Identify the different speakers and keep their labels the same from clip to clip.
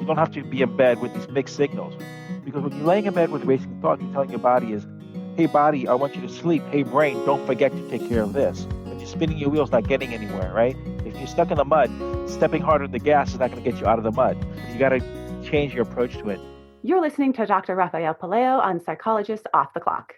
Speaker 1: You don't have to be in bed with these mixed signals. Because when you're laying in bed with racing thoughts, you're telling your body is, hey, body, I want you to sleep. Hey, brain, don't forget to take care of this. But you're spinning your wheels, not getting anywhere, right? If you're stuck in the mud, stepping harder on the gas is not going to get you out of the mud. You got to change your approach to it.
Speaker 2: You're listening to Dr. Rafael Pelayo on Psychologists Off the Clock.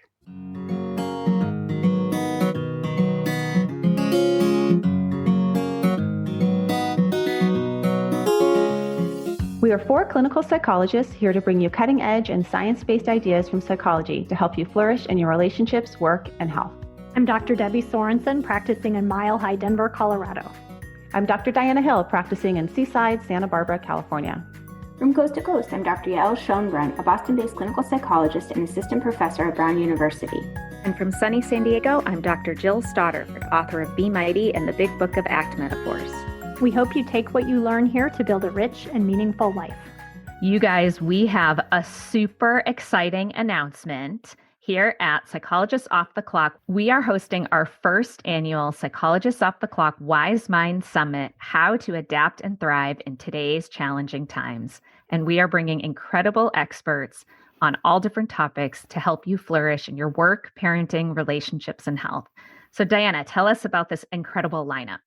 Speaker 2: We are 4 clinical psychologists here to bring you cutting-edge and science-based ideas from psychology to help you flourish in your relationships, work, and health.
Speaker 3: I'm Dr. Debbie Sorensen, practicing in Mile High, Denver, Colorado.
Speaker 2: I'm Dr. Diana Hill, practicing in Seaside, Santa Barbara, California.
Speaker 4: From coast to coast, I'm Dr. Yael Schoenbrunn, a Boston-based clinical psychologist and assistant professor at Brown University.
Speaker 5: And from sunny San Diego, I'm Dr. Jill Stoddard, author of Be Mighty and the Big Book of Act Metaphors.
Speaker 3: We hope you take what you learn here to build a rich and meaningful life.
Speaker 6: You guys, we have a super exciting announcement here at Psychologists Off the Clock. We are hosting our first annual Psychologists Off the Clock Wise Mind Summit, How to Adapt and Thrive in Today's Challenging Times. And we are bringing incredible experts on all different topics to help you flourish in your work, parenting, relationships, and health. So Diana, tell us about this incredible lineup.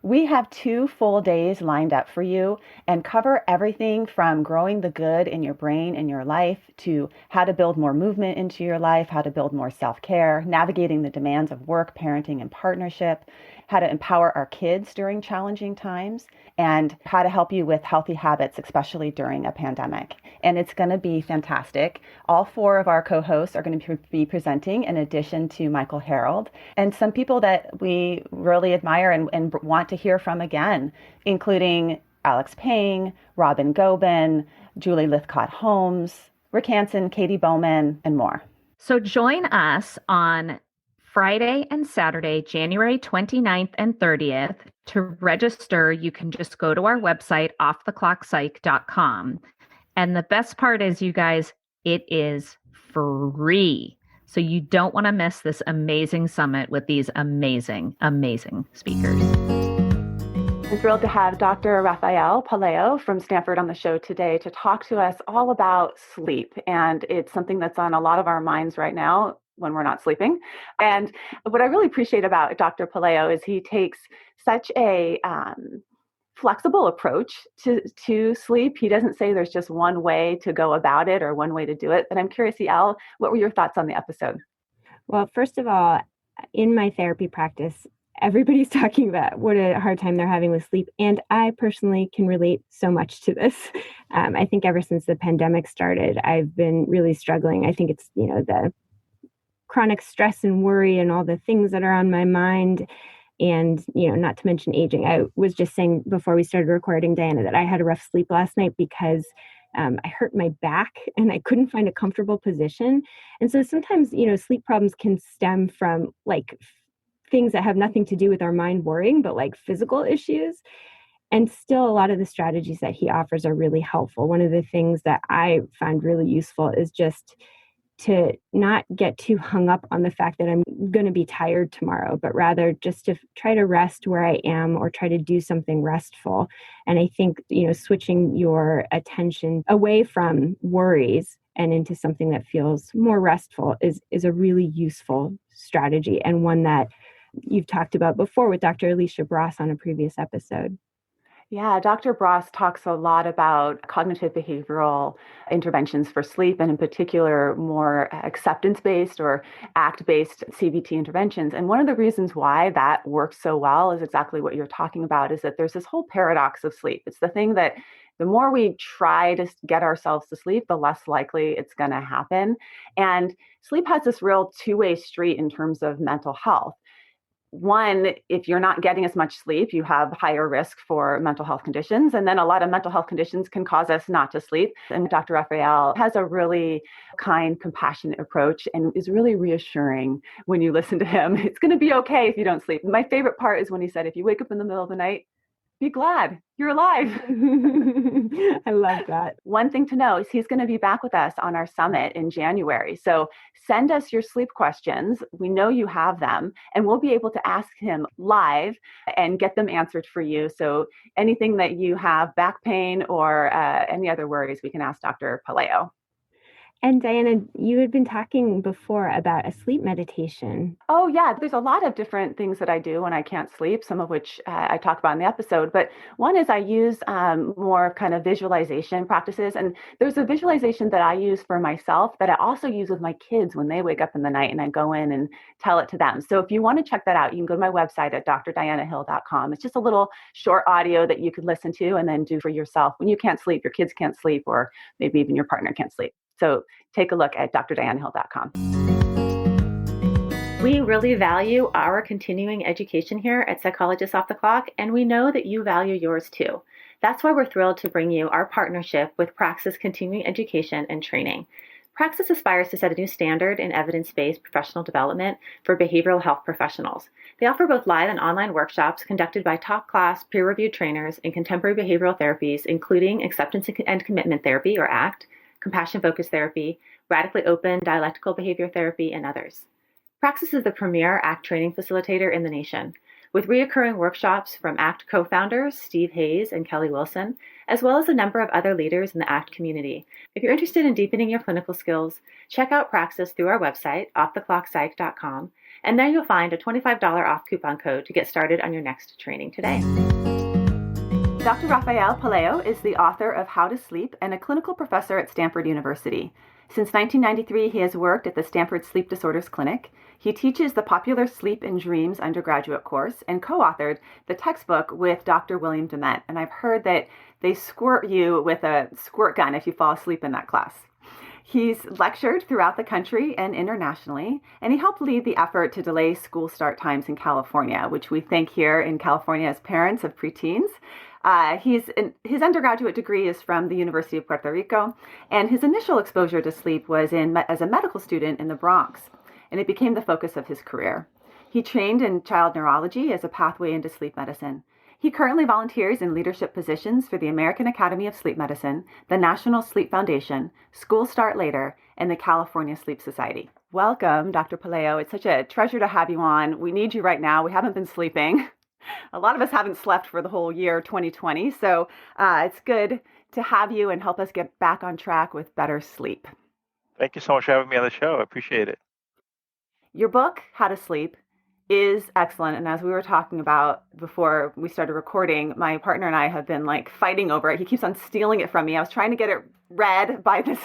Speaker 2: We have 2 full days lined up for you and cover everything from growing the good in your brain and your life to how to build more movement into your life, how to build more self-care, navigating the demands of work, parenting, and partnership, how to empower our kids during challenging times, and how to help you with healthy habits, especially during a pandemic. And it's going to be fantastic. All 4 of our co-hosts are going to be presenting in addition to Michael Harold and some people that we really admire and want to hear from again, including Alex Payne, Robin Gobin, Julie Lithcott-Holmes, Rick Hansen, Katie Bowman, and more.
Speaker 6: So join us on Friday and Saturday, January 29th and 30th. To register, you can just go to our website, offtheclockpsych.com. And the best part is, you guys, it is free. So you don't want to miss this amazing summit with these amazing, amazing speakers.
Speaker 2: I'm thrilled to have Dr. Rafael Pelayo from Stanford on the show today to talk to us all about sleep. And it's something that's on a lot of our minds right now when we're not sleeping. And what I really appreciate about Dr. Pelayo is he takes such a flexible approach to sleep. He doesn't say there's just one way to go about it or one way to do it. But I'm curious, Yael, what were your thoughts on the episode?
Speaker 7: Well, first of all, in my therapy practice, everybody's talking about what a hard time they're having with sleep. And I personally can relate so much to this. I think ever since the pandemic started, I've been really struggling. I think it's, the chronic stress and worry and all the things that are on my mind. And, not to mention aging. I was just saying before we started recording, Diana, that I had a rough sleep last night because I hurt my back and I couldn't find a comfortable position. And so sometimes, sleep problems can stem from things that have nothing to do with our mind worrying, but physical issues. And still, a lot of the strategies that he offers are really helpful. One of the things that I find really useful is just to not get too hung up on the fact that I'm going to be tired tomorrow, but rather just to try to rest where I am or try to do something restful. And I think, switching your attention away from worries and into something that feels more restful is a really useful strategy, and one that you've talked about before with Dr. Alicia Bross on a previous episode.
Speaker 2: Yeah, Dr. Bross talks a lot about cognitive behavioral interventions for sleep, and in particular, more acceptance-based or ACT-based CBT interventions. And one of the reasons why that works so well is exactly what you're talking about, is that there's this whole paradox of sleep. It's the thing that the more we try to get ourselves to sleep, the less likely it's going to happen. And sleep has this real two-way street in terms of mental health. One, if you're not getting as much sleep, you have higher risk for mental health conditions. And then a lot of mental health conditions can cause us not to sleep. And Dr. Rafael has a really kind, compassionate approach and is really reassuring when you listen to him. It's going to be okay if you don't sleep. My favorite part is when he said, if you wake up in the middle of the night, be glad you're alive.
Speaker 7: I love that.
Speaker 2: One thing to know is he's going to be back with us on our summit in January. So send us your sleep questions. We know you have them, and we'll be able to ask him live and get them answered for you. So anything that you have, back pain or any other worries, we can ask Dr. Pelayo.
Speaker 7: And Diana, you had been talking before about a sleep meditation.
Speaker 2: Oh, yeah. There's a lot of different things that I do when I can't sleep, some of which I talk about in the episode. But one is I use more kind of visualization practices. And there's a visualization that I use for myself that I also use with my kids when they wake up in the night and I go in and tell it to them. So if you want to check that out, you can go to my website at drdianahill.com. It's just a little short audio that you could listen to and then do for yourself when you can't sleep, your kids can't sleep, or maybe even your partner can't sleep. So take a look at drdianahill.com.
Speaker 5: We really value our continuing education here at Psychologists Off the Clock, and we know that you value yours too. That's why we're thrilled to bring you our partnership with Praxis Continuing Education and Training. Praxis aspires to set a new standard in evidence-based professional development for behavioral health professionals. They offer both live and online workshops conducted by top-class peer-reviewed trainers in contemporary behavioral therapies, including acceptance and commitment therapy, or ACT, compassion-focused therapy, radically open dialectical behavior therapy, and others. Praxis is the premier ACT training facilitator in the nation, with reoccurring workshops from ACT co-founders Steve Hayes and Kelly Wilson, as well as a number of other leaders in the ACT community. If you're interested in deepening your clinical skills, check out Praxis through our website, offtheclockpsych.com, and there you'll find a $25 off coupon code to get started on your next training today.
Speaker 2: Dr. Rafael Pelayo is the author of How to Sleep and a clinical professor at Stanford University. Since 1993, he has worked at the Stanford Sleep Disorders Clinic. He teaches the popular Sleep and Dreams undergraduate course and co-authored the textbook with Dr. William Dement. And I've heard that they squirt you with a squirt gun if you fall asleep in that class. He's lectured throughout the country and internationally, and he helped lead the effort to delay school start times in California, which we think here in California as parents of preteens. His undergraduate degree is from the University of Puerto Rico, and his initial exposure to sleep was as a medical student in the Bronx, and it became the focus of his career. He trained in child neurology as a pathway into sleep medicine. He currently volunteers in leadership positions for the American Academy of Sleep Medicine, the National Sleep Foundation, School Start Later, and the California Sleep Society. Welcome, Dr. Pelayo. It's such a treasure to have you on. We need you right now. We haven't been sleeping. A lot of us haven't slept for the whole year 2020, so it's good to have you and help us get back on track with better sleep.
Speaker 1: Thank you so much for having me on the show. I appreciate it.
Speaker 2: Your book, How to Sleep, is excellent. And as we were talking about before we started recording, my partner and I have been like fighting over it. He keeps on stealing it from me. I was trying to get it read by this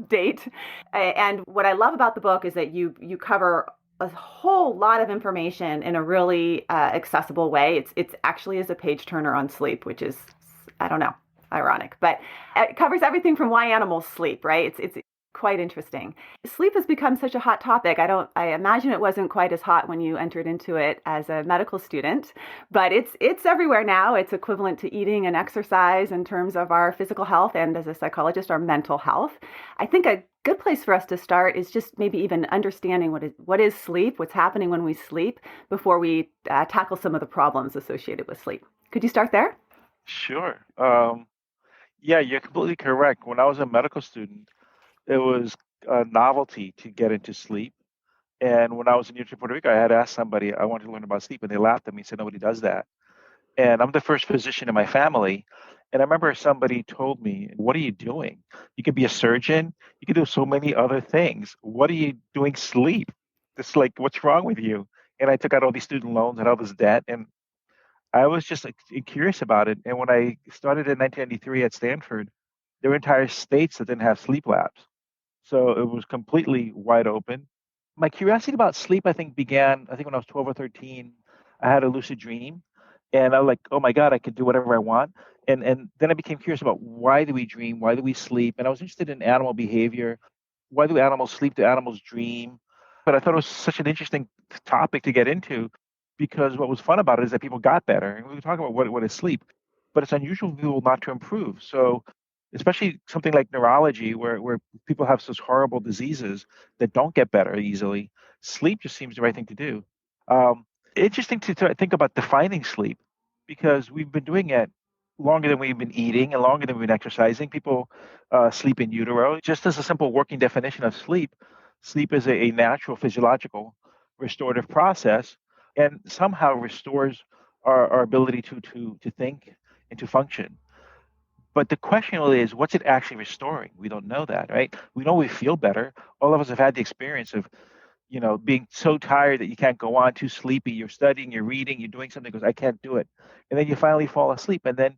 Speaker 2: date. And what I love about the book is that you cover a whole lot of information in a really accessible way. It's actually is a page turner on sleep, which is, I don't know, ironic, but it covers everything from why animals sleep, right? It's quite interesting. Sleep has become such a hot topic. I imagine it wasn't quite as hot when you entered into it as a medical student, but it's everywhere now. It's equivalent to eating and exercise in terms of our physical health and, as a psychologist, our mental health. I think a good place for us to start is just maybe even understanding what is sleep, what's happening when we sleep, before we tackle some of the problems associated with sleep. Could you start there?
Speaker 1: Sure. Yeah, you're completely correct. When I was a medical student, it was a novelty to get into sleep. And when I was in University of Puerto Rico, I had asked somebody, I wanted to learn about sleep, and they laughed at me and said, nobody does that. And I'm the first physician in my family. And I remember somebody told me, what are you doing? You could be a surgeon. You could do so many other things. What are you doing sleep? It's like, what's wrong with you? And I took out all these student loans and all this debt. And I was just curious about it. And when I started in 1993 at Stanford, there were entire states that didn't have sleep labs. So it was completely wide open. My curiosity about sleep, I think, began, when I was 12 or 13. I had a lucid dream. And I was like, oh my God, I could do whatever I want. And then I became curious about why do we dream? Why do we sleep? And I was interested in animal behavior. Why do animals sleep? Do animals dream? But I thought it was such an interesting topic to get into, because what was fun about it is that people got better. And we were talking about what is sleep, but it's unusual for people not to improve. So especially something like neurology, where people have such horrible diseases that don't get better easily, sleep just seems the right thing to do. Interesting to think about defining sleep. because we've been doing it longer than we've been eating and longer than we've been exercising. People sleep in utero. Just as a simple working definition of sleep, sleep is a natural physiological restorative process and somehow restores our ability to think and to function. But the question really is, what's it actually restoring? We don't know that, right? We know we feel better. All of us have had the experience of, being so tired that you can't go on, too sleepy. You're studying, you're reading, you're doing something, goes, I can't do it. And then you finally fall asleep. And then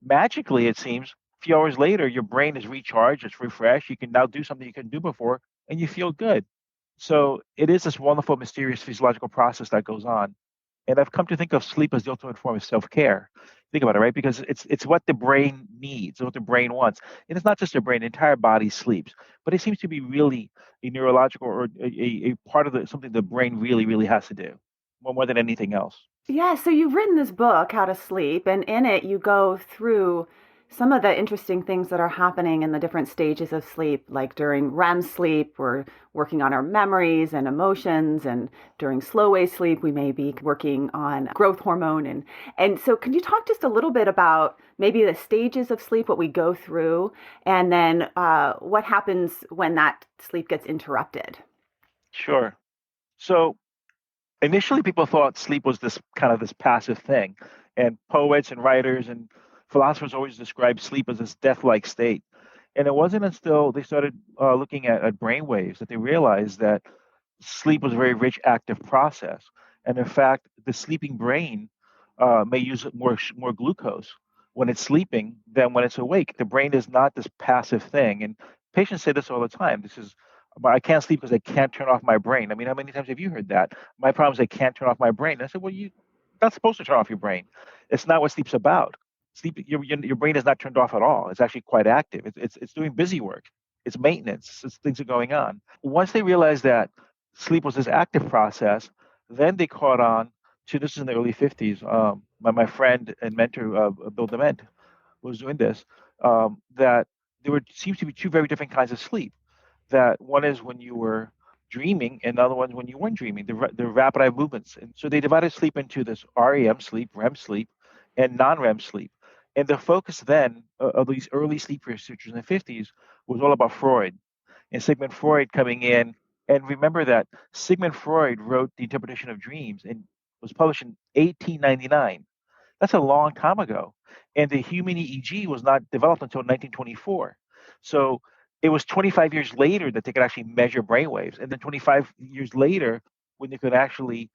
Speaker 1: magically, it seems, a few hours later, your brain is recharged, it's refreshed. You can now do something you couldn't do before, and you feel good. So it is this wonderful, mysterious physiological process that goes on. And I've come to think of sleep as the ultimate form of self-care. Think about it, right? Because it's what the brain needs, what the brain wants. And it's not just the brain, the entire body sleeps. But it seems to be really a neurological or a part of something the brain really, really has to do, more than anything else.
Speaker 2: Yeah, so you've written this book, How to Sleep, and in it you go through some of the interesting things that are happening in the different stages of sleep, like during REM sleep, we're working on our memories and emotions, and during slow wave sleep, we may be working on growth hormone. And so can you talk just a little bit about maybe the stages of sleep, what we go through, and then what happens when that sleep gets interrupted?
Speaker 1: Sure. So initially, people thought sleep was this kind of this passive thing, and poets and writers and philosophers always described sleep as this death-like state. And it wasn't until they started looking at brain waves that they realized that sleep was a very rich active process. And in fact, the sleeping brain may use more glucose when it's sleeping than when it's awake. The brain is not this passive thing. And patients say this all the time. This is, I can't sleep because I can't turn off my brain. I mean, how many times have you heard that? My problem is I can't turn off my brain. I said, well, you're not supposed to turn off your brain. It's not what sleep's about. Sleep, your brain is not turned off at all. It's actually quite active. It's doing busy work. It's maintenance. Things are going on. Once they realized that sleep was this active process, then they caught on to, this is in the early 50s. My friend and mentor, beThe, was doing this, that there seems to be two very different kinds of sleep. That one is when you were dreaming, and the other one when you weren't dreaming, the rapid eye movements. And so they divided sleep into this REM sleep, REM sleep, and non-REM sleep. And the focus then of these early sleep researchers in the 50s was all about Freud and Sigmund Freud coming in. And remember that Sigmund Freud wrote The Interpretation of Dreams and was published in 1899. That's a long time ago. And the human EEG was not developed until 1924. So it was 25 years later that they could actually measure brainwaves. And then 25 years later, when they could actually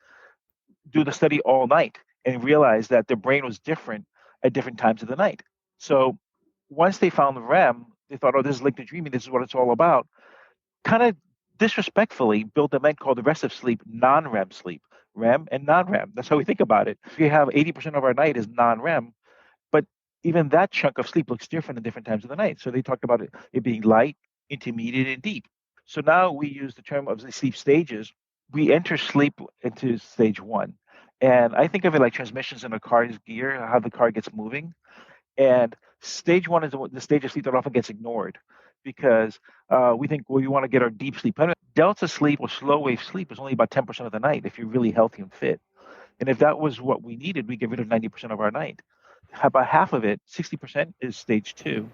Speaker 1: do the study all night and realize that the brain was different at different times of the night. So once they found the REM, they thought, oh, this is linked to dreaming. This is what it's all about. Kind of disrespectfully, beThe called the rest of sleep non-REM sleep, REM and non-REM. That's how we think about it. We have 80% of our night is non-REM, but even that chunk of sleep looks different at different times of the night. So they talked about it being light, intermediate, and deep. So now we use the term of the sleep stages. We enter sleep into stage one. And I think of it like transmissions in a car's gear, how the car gets moving. And stage one is the stage of sleep that often gets ignored because we think, well, you want to get our deep sleep. Delta sleep or slow wave sleep is only about 10% of the night if you're really healthy and fit. And if that was what we needed, we get rid of 90% of our night. About half of it, 60%, is stage two.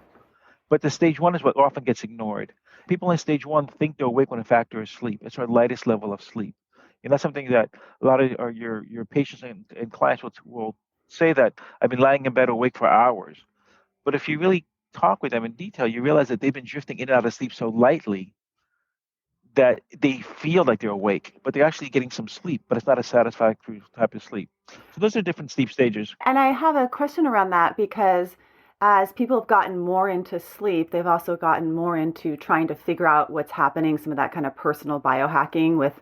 Speaker 1: But the stage one is what often gets ignored. People in stage one think they're awake when in fact they're asleep. It's our lightest level of sleep. And that's something that a lot of your patients and clients will say that I've been lying in bed awake for hours. But if you really talk with them in detail, you realize that they've been drifting in and out of sleep so lightly that they feel like they're awake, but they're actually getting some sleep, but it's not a satisfactory type of sleep. So those are different sleep stages.
Speaker 2: And I have a question around that because as people have gotten more into sleep, they've also gotten more into trying to figure out what's happening, some of that kind of personal biohacking with,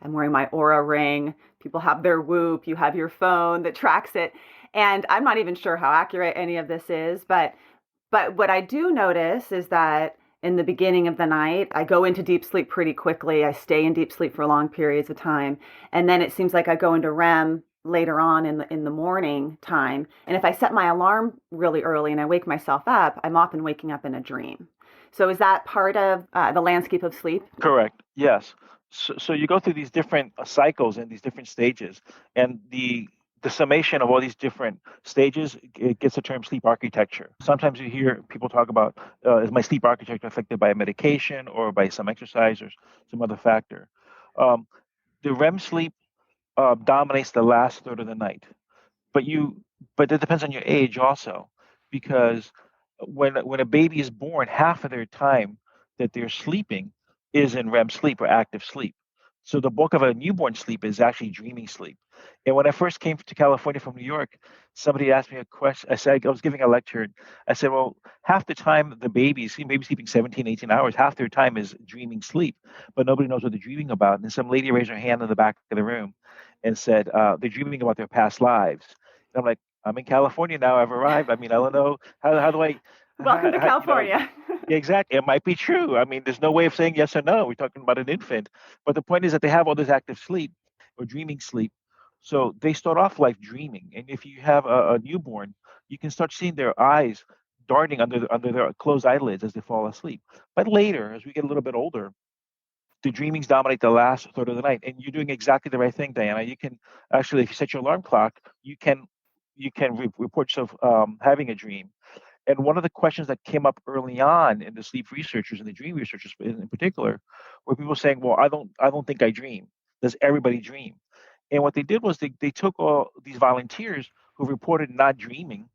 Speaker 2: I'm wearing my Aura ring, people have their Whoop, you have your phone that tracks it. And I'm not even sure how accurate any of this is, but what I do notice is that in the beginning of the night, I go into deep sleep pretty quickly. I stay in deep sleep for long periods of time. And then it seems like I go into REM later on in the morning time. And if I set my alarm really early and I wake myself up, I'm often waking up in a dream. So is that part of the landscape of sleep?
Speaker 1: Correct. Yes. So you go through these different cycles and these different stages, and the the summation of all these different stages, it gets the term sleep architecture. Sometimes you hear people talk about, is my sleep architecture affected by a medication or by some exercise or some other factor? Um, the REM sleep dominates the last third of the night. But it depends on your age also, because when a baby is born, half of their time that they're sleeping is in REM sleep or active sleep. So the bulk of a newborn sleep is actually dreaming sleep. And when I first came to California from New York, somebody asked me a question. I said, I was giving a lecture. I said, well, half the time the baby's sleeping 17, 18 hours, half their time is dreaming sleep, but nobody knows what they're dreaming about. And some lady raised her hand in the back of the room and said, they're dreaming about their past lives. And I'm like, I'm in California now. I've arrived. I mean, I don't know how do I.
Speaker 2: Welcome to California.
Speaker 1: Yeah, exactly. It might be true. I mean, there's no way of saying yes or no. We're talking about an infant, but the point is that they have all this active sleep or dreaming sleep, so they start off life dreaming. And if you have a newborn, you can start seeing their eyes darting under their closed eyelids as they fall asleep. But later, as we get a little bit older, the dreamings dominate the last third of the night. And you're doing exactly the right thing, Diana. You can actually, if you set your alarm clock, you can report yourself having a dream. And one of the questions that came up early on in the sleep researchers and the dream researchers in particular, were people saying, "Well, I don't think I dream. Does everybody dream?" And what they did was they took all these volunteers who reported not dreaming,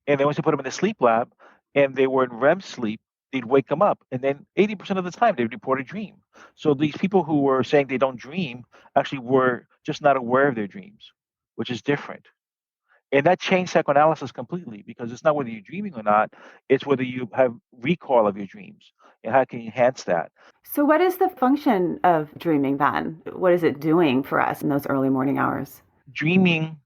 Speaker 1: and they went to put them in the sleep lab, and they were in REM sleep. They'd wake them up, and then 80% of the time they'd report a dream. So these people who were saying they don't dream actually were just not aware of their dreams, which is different. And that changed psychoanalysis completely, because it's not whether you're dreaming or not, it's whether you have recall of your dreams and how can you enhance that.
Speaker 2: So, what is the function of dreaming then? What is it doing for us in those early morning hours?
Speaker 1: Dreaming,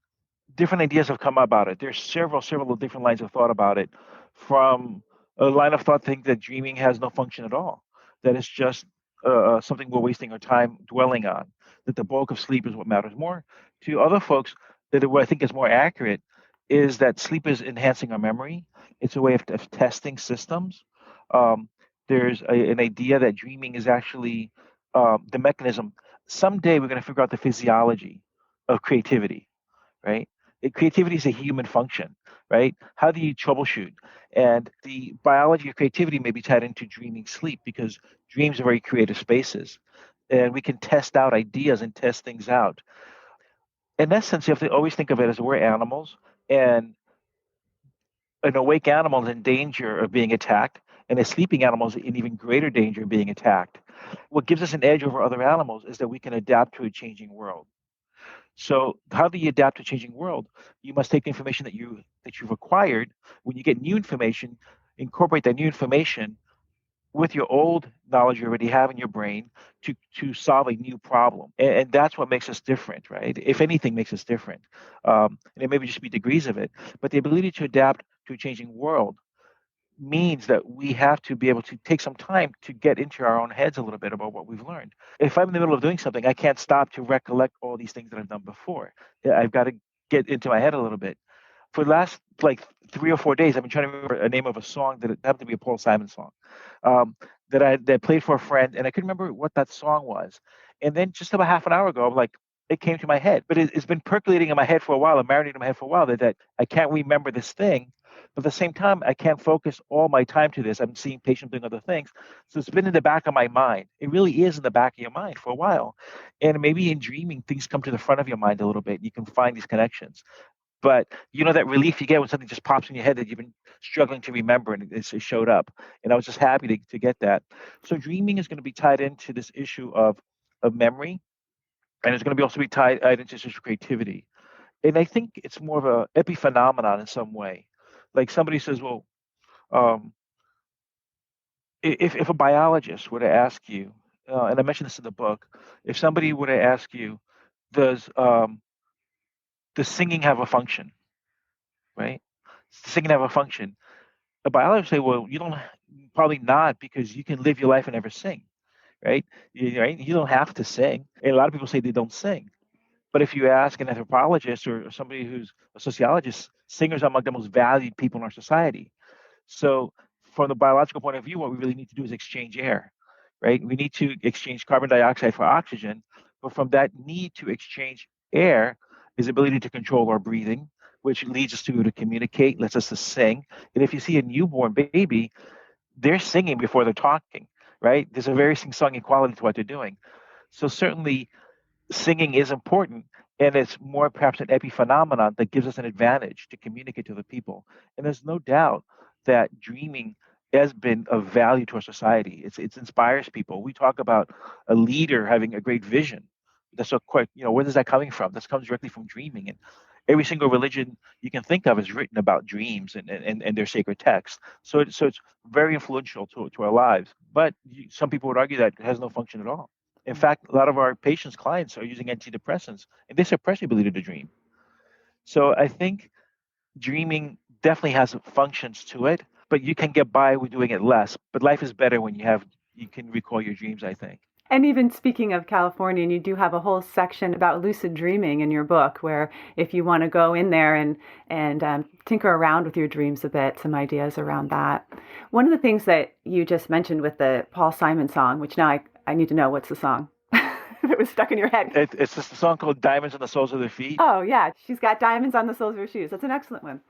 Speaker 1: different ideas have come about it. There's several different lines of thought about it. From a line of thought think that dreaming has no function at all, that it's just something we're wasting our time dwelling on, that the bulk of sleep is what matters more. To other folks, that what I think is more accurate is that sleep is enhancing our memory. It's a way of testing systems. Um, there's an idea that dreaming is actually the mechanism. Someday we're going to figure out the physiology of creativity, right? Creativity is a human function, right? How do you troubleshoot? And the biology of creativity may be tied into dreaming sleep, because dreams are very creative spaces. And we can test out ideas and test things out. In essence, you have to always think of it as we're animals, and an awake animal is in danger of being attacked, and a sleeping animal is in even greater danger of being attacked. What gives us an edge over other animals is that we can adapt to a changing world. So how do you adapt to a changing world? You must take the information that you've acquired. When you get new information, incorporate that new information with your old knowledge you already have in your brain to solve a new problem. And that's what makes us different, right? If anything makes us different. And it may just be degrees of it, but the ability to adapt to a changing world means that we have to be able to take some time to get into our own heads a little bit about what we've learned. If I'm in the middle of doing something, I can't stop to recollect all these things that I've done before. I've got to get into my head a little bit. For the last like 3 or 4 days, I've been trying to remember a name of a song that it happened to be a Paul Simon song that I played for a friend, and I couldn't remember what that song was. And then just about half an hour ago, I'm like, it came to my head, but it's been percolating in my head for a while, and marinating in my head for a while, that I can't remember this thing. But at the same time, I can't focus all my time to this. I'm seeing patients doing other things. So it's been in the back of my mind. It really is in the back of your mind for a while. And maybe in dreaming, things come to the front of your mind a little bit. You can find these connections. But you know that relief you get when something just pops in your head that you've been struggling to remember, and it showed up. And I was just happy to get that. So dreaming is going to be tied into this issue of memory, and it's going to be also be tied into this issue of creativity. And I think it's more of a epiphenomenon in some way. Like somebody says, well, um, if a biologist were to ask you, and I mentioned this in the book, if somebody were to ask you, does singing have a function, right? Does singing have a function? A biologist would say, well, you don't, probably not, because you can live your life and never sing, right? Right? You don't have to sing. And a lot of people say they don't sing. But if you ask an anthropologist or somebody who's a sociologist, singers are among the most valued people in our society. So from the biological point of view, what we really need to do is exchange air, right? We need to exchange carbon dioxide for oxygen. But from that need to exchange air, is the ability to control our breathing, which leads us to communicate, lets us to sing. And if you see a newborn baby, they're singing before they're talking, right? There's a very sing-songy quality to what they're doing. So certainly singing is important, and it's more perhaps an epiphenomenon that gives us an advantage to communicate to the people. And there's no doubt that dreaming has been of value to our society. It inspires people. We talk about a leader having a great vision. That's so quite, where is that coming from? This comes directly from dreaming. And every single religion you can think of is written about dreams and their sacred texts. So it's very influential to our lives. But some people would argue that it has no function at all. In fact, a lot of our patients' clients are using antidepressants, and they suppress the ability to dream. So I think dreaming definitely has functions to it, but you can get by with doing it less. But life is better when you can recall your dreams, I think.
Speaker 2: And even speaking of California, and you do have a whole section about lucid dreaming in your book, where if you want to go in there and tinker around with your dreams a bit, some ideas around that. One of the things that you just mentioned with the Paul Simon song, which now I need to know, what's the song? If it was stuck in your head.
Speaker 1: It's just a song called Diamonds on the Soles of Their Feet.
Speaker 2: Oh, yeah. She's got diamonds on the soles of her shoes. That's an excellent one.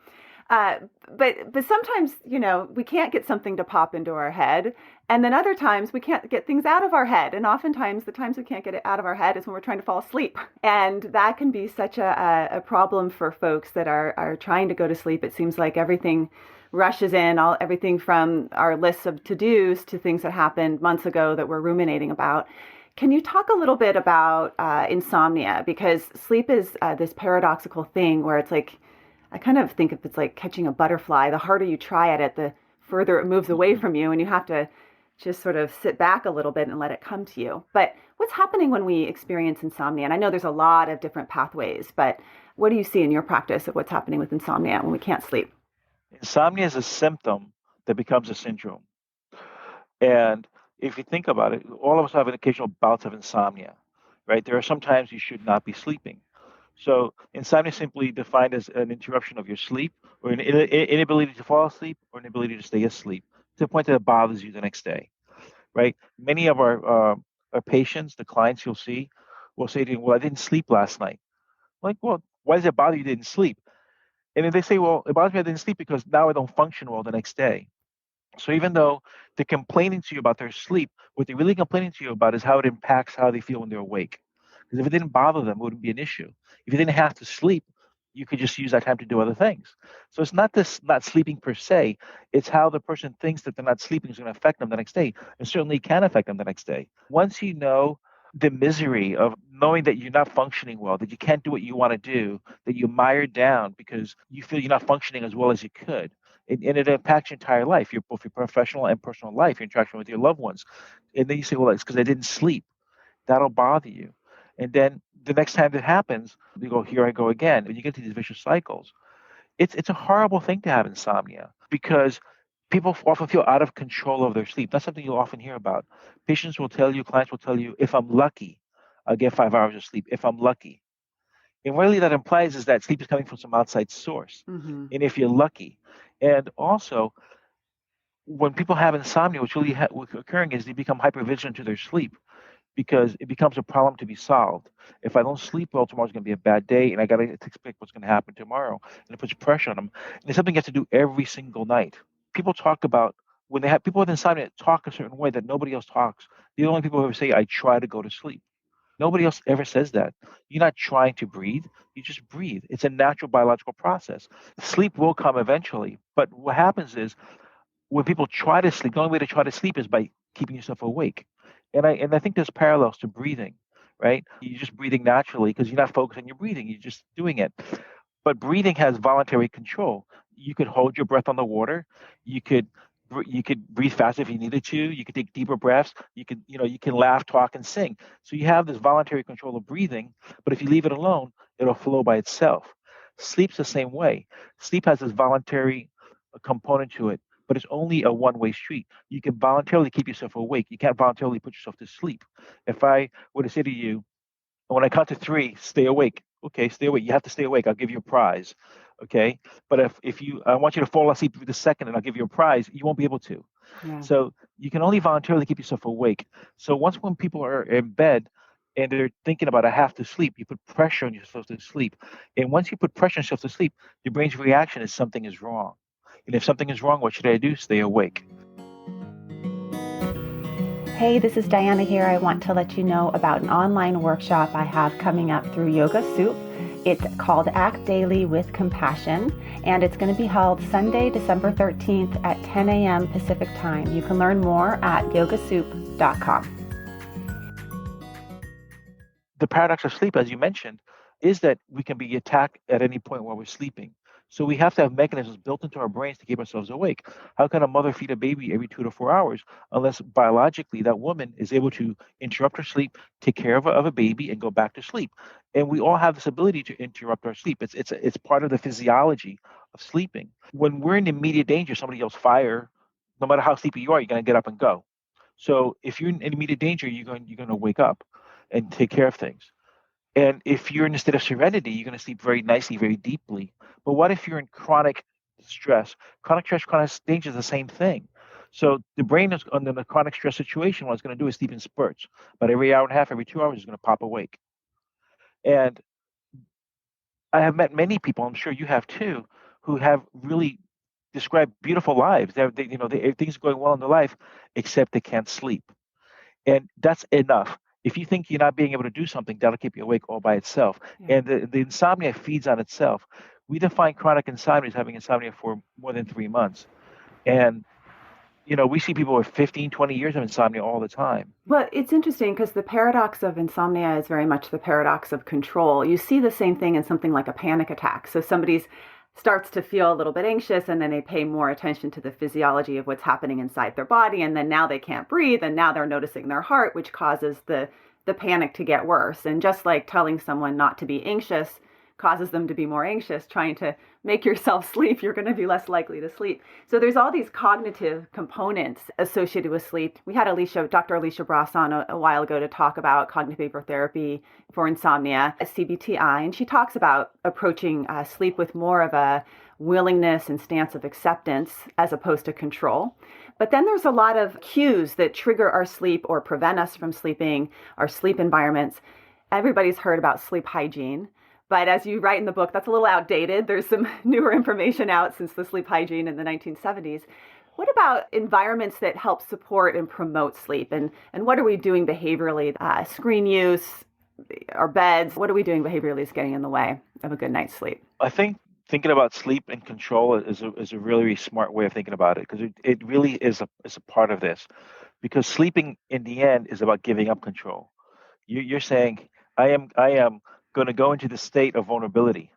Speaker 2: But sometimes, we can't get something to pop into our head. And then other times we can't get things out of our head. And oftentimes the times we can't get it out of our head is when we're trying to fall asleep. And that can be such a problem for folks that are trying to go to sleep. It seems like everything rushes in, everything from our lists of to-dos to things that happened months ago that we're ruminating about. Can you talk a little bit about insomnia? Because sleep is this paradoxical thing where it's like, I kind of think of it's like catching a butterfly. The harder you try at it, the further it moves away from you, and you have to just sort of sit back a little bit and let it come to you. But what's happening when we experience insomnia? And I know there's a lot of different pathways, but what do you see in your practice of what's happening with insomnia when we can't sleep?
Speaker 1: Insomnia is a symptom that becomes a syndrome. And if you think about it, all of us have an occasional bouts of insomnia, right? There are some times you should not be sleeping. So insomnia is simply defined as an interruption of your sleep, or an inability to fall asleep, or an inability to stay asleep to the point that it bothers you the next day, right? Many of our patients, the clients you'll see, will say to you, well, I didn't sleep last night. Like, well, why does it bother you didn't sleep? And then they say, well, it bothers me I didn't sleep because now I don't function well the next day. So even though they're complaining to you about their sleep, what they're really complaining to you about is how it impacts how they feel when they're awake. Because if it didn't bother them, it wouldn't be an issue. If you didn't have to sleep, you could just use that time to do other things. So it's not this not sleeping per se. It's how the person thinks that they're not sleeping is going to affect them the next day. And certainly can affect them the next day. Once you know the misery of knowing that you're not functioning well, that you can't do what you want to do, that you're mired down because you feel you're not functioning as well as you could, and it impacts your entire life, both your professional and personal life, your interaction with your loved ones. And then you say, well, it's because I didn't sleep. That'll bother you. And then the next time that happens, you go, here I go again. And you get to these vicious cycles. It's a horrible thing to have insomnia because people often feel out of control of their sleep. That's something you'll often hear about. Patients will tell you, clients will tell you, if I'm lucky, I'll get 5 hours of sleep, if I'm lucky. And really that implies is that sleep is coming from some outside source. Mm-hmm. And if you're lucky. And also, when people have insomnia, what's really occurring is they become hypervigilant to their sleep because it becomes a problem to be solved. If I don't sleep well, tomorrow's going to be a bad day, and I got to expect what's going to happen tomorrow. And it puts pressure on them. And it's something you have to do every single night. People talk about, when they have people with insomnia talk a certain way that nobody else talks. They're the only people who ever say, I try to go to sleep. Nobody else ever says that. You're not trying to breathe. You just breathe. It's a natural biological process. Sleep will come eventually. But what happens is when people try to sleep, the only way to try to sleep is by keeping yourself awake. And I think there's parallels to breathing, right? You're just breathing naturally because you're not focused on your breathing. You're just doing it. But breathing has voluntary control. You could hold your breath on the water. You could breathe faster if you needed to. You could take deeper breaths. You can laugh, talk, and sing. So you have this voluntary control of breathing. But if you leave it alone, it'll flow by itself. Sleep's the same way. Sleep has this voluntary component to it, but it's only a one-way street. You can voluntarily keep yourself awake. You can't voluntarily put yourself to sleep. If I were to say to you, when I count to 3, stay awake. Okay, stay awake. You have to stay awake. I'll give you a prize. Okay, but if I want you to fall asleep through the second and I'll give you a prize, you won't be able to. Yeah. So you can only voluntarily keep yourself awake. So when people are in bed, and they're thinking about, I have to sleep. You put pressure on yourself to sleep. And once you put pressure on yourself to sleep, your brain's reaction is something is wrong. And if something is wrong, what should I do? Stay awake.
Speaker 2: Hey, this is Diana here. I want to let you know about an online workshop I have coming up through Yoga Soup. It's called Act Daily with Compassion, and it's going to be held Sunday, December 13th at 10 a.m. Pacific Time. You can learn more at yogasoup.com.
Speaker 1: The paradox of sleep, as you mentioned, is that we can be attacked at any point while we're sleeping. So we have to have mechanisms built into our brains to keep ourselves awake. How can a mother feed a baby every 2 to 4 hours unless biologically that woman is able to interrupt her sleep, take care of a baby, and go back to sleep? And we all have this ability to interrupt our sleep. It's part of the physiology of sleeping. When we're in immediate danger, somebody yells fire, no matter how sleepy you are, you're going to get up and go. So if you're in immediate danger, you're going to wake up and take care of things. And if you're in a state of serenity, you're going to sleep very nicely, very deeply. But what if you're in chronic stress? Chronic stress, chronic danger is the same thing. So the brain is under the chronic stress situation. What it's going to do is sleep in spurts. But every hour and a half, every 2 hours, it's going to pop awake. And I have met many people, I'm sure you have too, who have really described beautiful lives. Things are going well in their life, except they can't sleep. And that's enough. If you think you're not being able to do something, that'll keep you awake all by itself. Yeah. And the insomnia feeds on itself. We define chronic insomnia as having insomnia for more than 3 months. And, we see people with 15, 20 years of insomnia all the time.
Speaker 2: Well, it's interesting because the paradox of insomnia is very much the paradox of control. You see the same thing in something like a panic attack. So somebody's starts to feel a little bit anxious, and then they pay more attention to the physiology of what's happening inside their body, and then now they can't breathe, and now they're noticing their heart, which causes the panic to get worse. And just like telling someone not to be anxious causes them to be more anxious, trying to make yourself sleep, you're going to be less likely to sleep. So there's all these cognitive components associated with sleep. We had Dr. Alicia Bross on a while ago to talk about cognitive behavioral therapy for insomnia, CBTI, and she talks about approaching sleep with more of a willingness and stance of acceptance as opposed to control. But then there's a lot of cues that trigger our sleep or prevent us from sleeping, our sleep environments. Everybody's heard about sleep hygiene. But as you write in the book, that's a little outdated. There's some newer information out since the sleep hygiene in the 1970s. What about environments that help support and promote sleep? And what are we doing behaviorally? Screen use, our beds, what are we doing behaviorally is getting in the way of a good night's sleep?
Speaker 1: I think thinking about sleep and control is a really smart way of thinking about it, because it really is a part of this. Because sleeping in the end is about giving up control. You're saying, I am going to go into the state of vulnerability.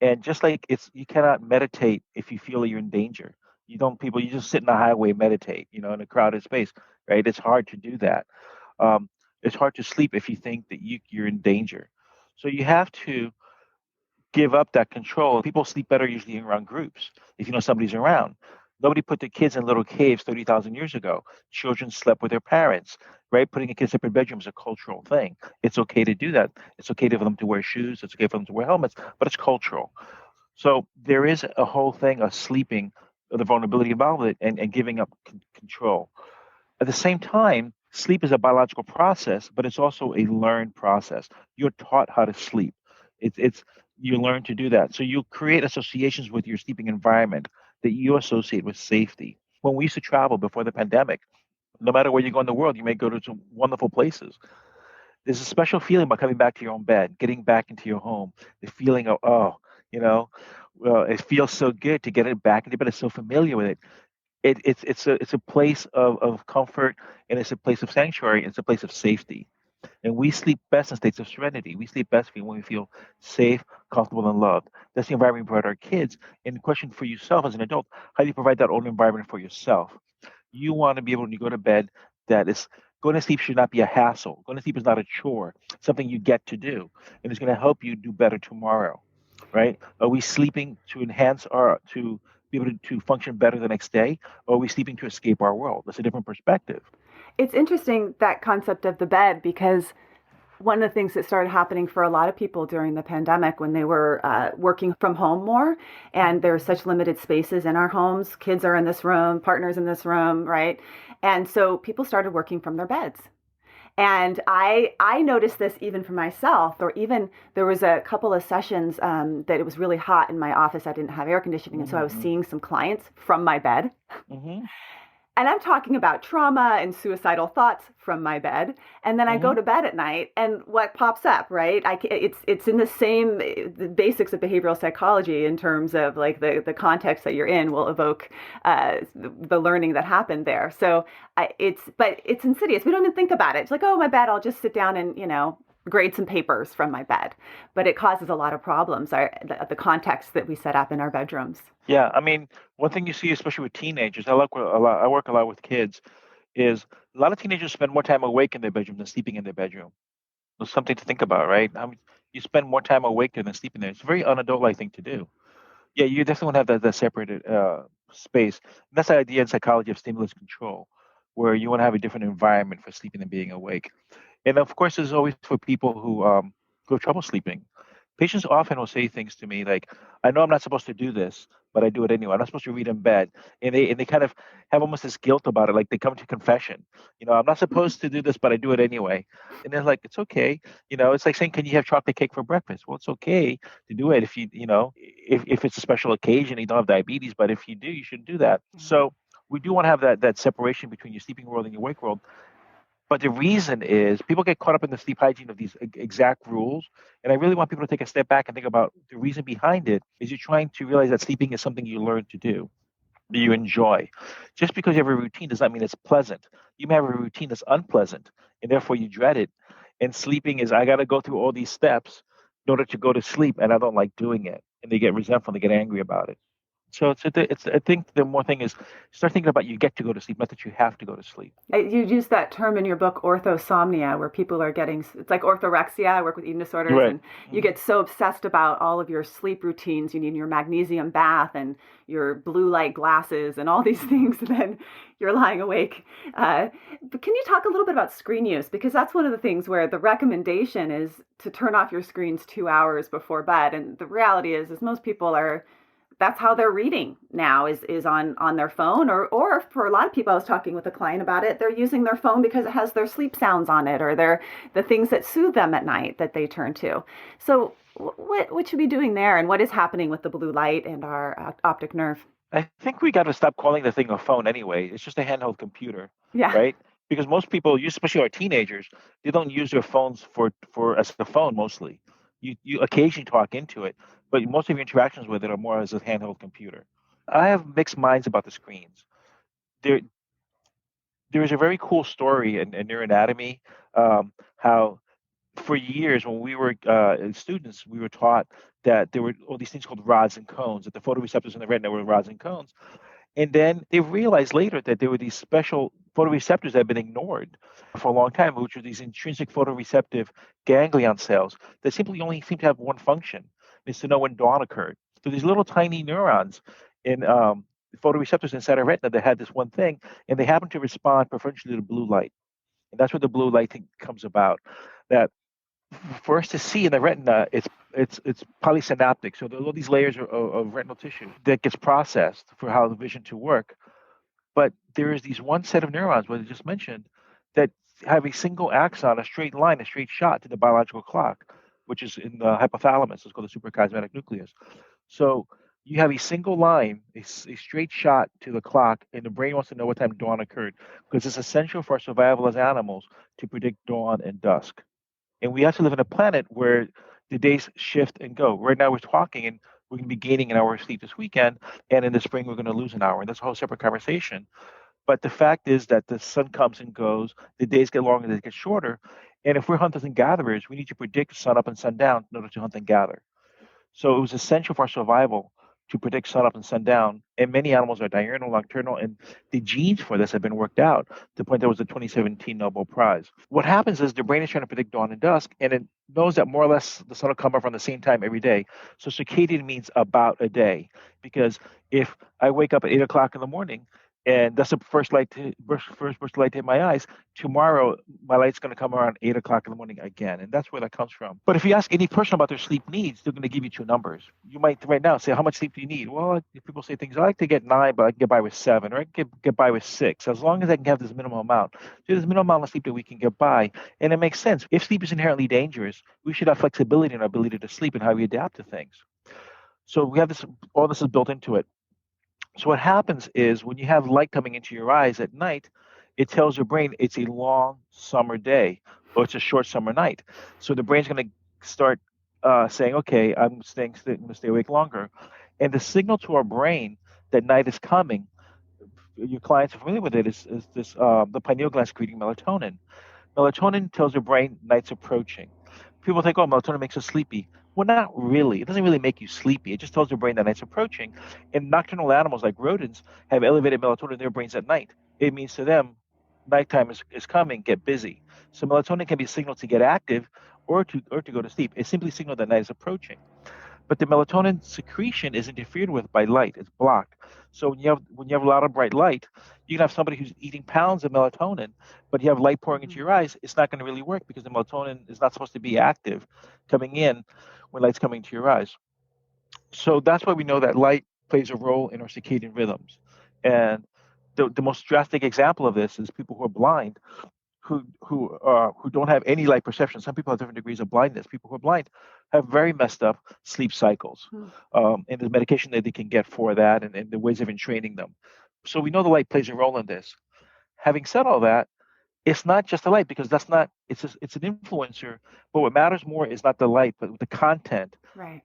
Speaker 1: And just like you cannot meditate if you feel you're in danger. You just sit in a highway, meditate, in a crowded space, right? It's hard to do that. It's hard to sleep if you think that you're in danger. So you have to give up that control. People sleep better usually around groups. If somebody's around. Nobody put their kids in little caves 30,000 years ago. Children slept with their parents, right? Putting a kid in separate bedrooms is a cultural thing. It's okay to do that. It's okay for them to wear shoes. It's okay for them to wear helmets, but it's cultural. So there is a whole thing of sleeping, the vulnerability involved with it, and giving up control. At the same time, sleep is a biological process, but it's also a learned process. You're taught how to sleep. You learn to do that. So you create associations with your sleeping environment that you associate with safety. When we used to travel before the pandemic, no matter where you go in the world, you may go to some wonderful places. There's a special feeling about coming back to your own bed, getting back into your home, the feeling of, it feels so good to get it back into bed. It's so familiar with it. It's a place of comfort, and it's a place of sanctuary. It's a place of safety. And we sleep best in states of serenity. We sleep best when we feel safe, comfortable, and loved. That's the environment we provide our kids. And the question for yourself as an adult, how do you provide that own environment for yourself? You want to be able to go to bed that is going to sleep should not be a hassle. Going to sleep is not a chore, something you get to do. And it's going to help you do better tomorrow, right? Are we sleeping to to be able to function better the next day? Or are we sleeping to escape our world? That's a different perspective.
Speaker 2: It's interesting, that concept of the bed, because one of the things that started happening for a lot of people during the pandemic when they were working from home more, and there's such limited spaces in our homes, kids are in this room, partners in this room, right? And so people started working from their beds. And I noticed this even for myself, or even there was a couple of sessions that it was really hot in my office. I didn't have air conditioning. And so I was seeing some clients from my bed.
Speaker 1: Mm-hmm.
Speaker 2: And I'm talking about trauma and suicidal thoughts from my bed. And then I go to bed at night, and what pops up, right? It's in the same the basics of behavioral psychology in terms of like the context that you're in will evoke the learning that happened there. So but it's insidious. We don't even think about it. It's like, oh, my bed, I'll just sit down and, grade some papers from my bed. But it causes a lot of problems, the context that we set up in our bedrooms.
Speaker 1: Yeah, I mean, one thing you see, especially with teenagers, I work a lot with kids, is a lot of teenagers spend more time awake in their bedroom than sleeping in their bedroom. It's something to think about, right? I mean, you spend more time awake there than sleeping there. It's a very unadult-like thing to do. Yeah, you definitely want to have that separated space. And that's the idea in psychology of stimulus control, where you want to have a different environment for sleeping and being awake. And of course, there's always for people who have trouble sleeping. Patients often will say things to me like, "I know I'm not supposed to do this, but I do it anyway. I'm not supposed to read in bed," and they kind of have almost this guilt about it, like they come to confession. I'm not supposed to do this, but I do it anyway. And they're like, "It's okay." It's like saying, "Can you have chocolate cake for breakfast?" Well, it's okay to do it if it's a special occasion, you don't have diabetes, but if you do, you shouldn't do that. So we do want to have that separation between your sleeping world and your wake world. But the reason is people get caught up in the sleep hygiene of these exact rules. And I really want people to take a step back and think about the reason behind it is you're trying to realize that sleeping is something you learn to do, that you enjoy. Just because you have a routine does not mean it's pleasant. You may have a routine that's unpleasant, and therefore you dread it. And sleeping is, I got to go through all these steps in order to go to sleep, and I don't like doing it. And they get resentful, they get angry about it. So I think the more thing is start thinking about you get to go to sleep, not that you have to go to sleep.
Speaker 2: You use that term in your book, orthosomnia, where people are it's like orthorexia. I work with eating disorders,
Speaker 1: Right.
Speaker 2: And you get so obsessed about all of your sleep routines. You need your magnesium bath and your blue light glasses and all these things, and then you're lying awake. But can you talk a little bit about screen use? Because that's one of the things where the recommendation is to turn off your screens 2 hours before bed. And the reality is most people that's how they're reading now is on their phone, or for a lot of people, I was talking with a client about it, they're using their phone because it has their sleep sounds on it, or the things that soothe them at night that they turn to. So what should we be doing there, and what is happening with the blue light and our optic nerve?
Speaker 1: I think we got to stop calling the thing a phone anyway. It's just a handheld computer,
Speaker 2: Yeah.
Speaker 1: right? Because most people, especially our teenagers, they don't use their phones for as a phone mostly. You occasionally talk into it, but most of your interactions with it are more as a handheld computer. I have mixed minds about the screens. There is a very cool story in neuroanatomy, how for years when we were students, we were taught that there were all these things called rods and cones, that the photoreceptors in the retina were rods and cones. And then they realized later that there were these special photoreceptors that had been ignored for a long time, which are these intrinsic photoreceptive ganglion cells that simply only seem to have one function, is to know when dawn occurred. So these little tiny neurons in photoreceptors inside our retina that had this one thing, and they happen to respond preferentially to blue light. And that's where the blue light thing comes about. That for us to see in the retina, it's polysynaptic. So there are all these layers of retinal tissue that gets processed for how the vision to work. But there is these one set of neurons, what I just mentioned, that have a single axon, a straight line, a straight shot to the biological clock, which is in the hypothalamus. It's called the suprachiasmatic nucleus. So you have a single line, a straight shot to the clock, and the brain wants to know what time dawn occurred because it's essential for our survival as animals to predict dawn and dusk. And we have to live on a planet where the days shift and go. Right now we're talking and we're going to be gaining an hour of sleep this weekend. And in the spring, we're going to lose an hour. And that's a whole separate conversation. But the fact is that the sun comes and goes. The days get longer, they get shorter. And if we're hunters and gatherers, we need to predict sun up and sun down in order to hunt and gather. So it was essential for our survival to predict sun up and sun down. And many animals are diurnal, nocturnal, and the genes for this have been worked out to the point that was the 2017 Nobel Prize. What happens is the brain is trying to predict dawn and dusk, and it knows that more or less the sun will come up around the same time every day. So circadian means about a day, because if I wake up at 8 o'clock in the morning, And that's the first first light to hit my eyes. Tomorrow, my light's going to come around 8 o'clock in the morning again, and that's where that comes from. But if you ask any person about their sleep needs, they're going to give you two numbers. You might right now say, "How much sleep do you need?" Well, people say things. I like to get 9, but I can get by with 7, or I can get by with 6, as long as I can have this minimum amount. So there's a minimum amount of sleep that we can get by, and it makes sense. If sleep is inherently dangerous, we should have flexibility in our ability to sleep and how we adapt to things. So we have this. All this is built into it. So what happens is when you have light coming into your eyes at night, it tells your brain it's a long summer day or it's a short summer night. So the brain's going to start saying, "Okay, I'm going to stay awake longer," and the signal to our brain that night is coming. Your clients are familiar with it. Is this the pineal gland secreting melatonin? Melatonin tells your brain night's approaching. People think, "Oh, melatonin makes us sleepy." Well, not really. It doesn't really make you sleepy. It just tells your brain that night's approaching. And nocturnal animals like rodents have elevated melatonin in their brains at night. It means to them, nighttime is coming, get busy. So melatonin can be signaled to get active or to go to sleep. It simply signals that night is approaching. But the melatonin secretion is interfered with by light. It's blocked. So when you have a lot of bright light, you can have somebody who's eating pounds of melatonin, but you have light pouring into your eyes. It's not going to really work because the melatonin is not supposed to be active coming in when light's coming to your eyes. So that's why we know that light plays a role in our circadian rhythms. And the most drastic example of this is people who are blind, who don't have any light perception. Some people have different degrees of blindness. People who are blind have very messed up sleep cycles, and there's medication that they can get for that, and the ways of training them. So we know the light plays a role in this. Having said all that, it's not just the light because that's not. It's an influencer, but what matters more is not the light, but the content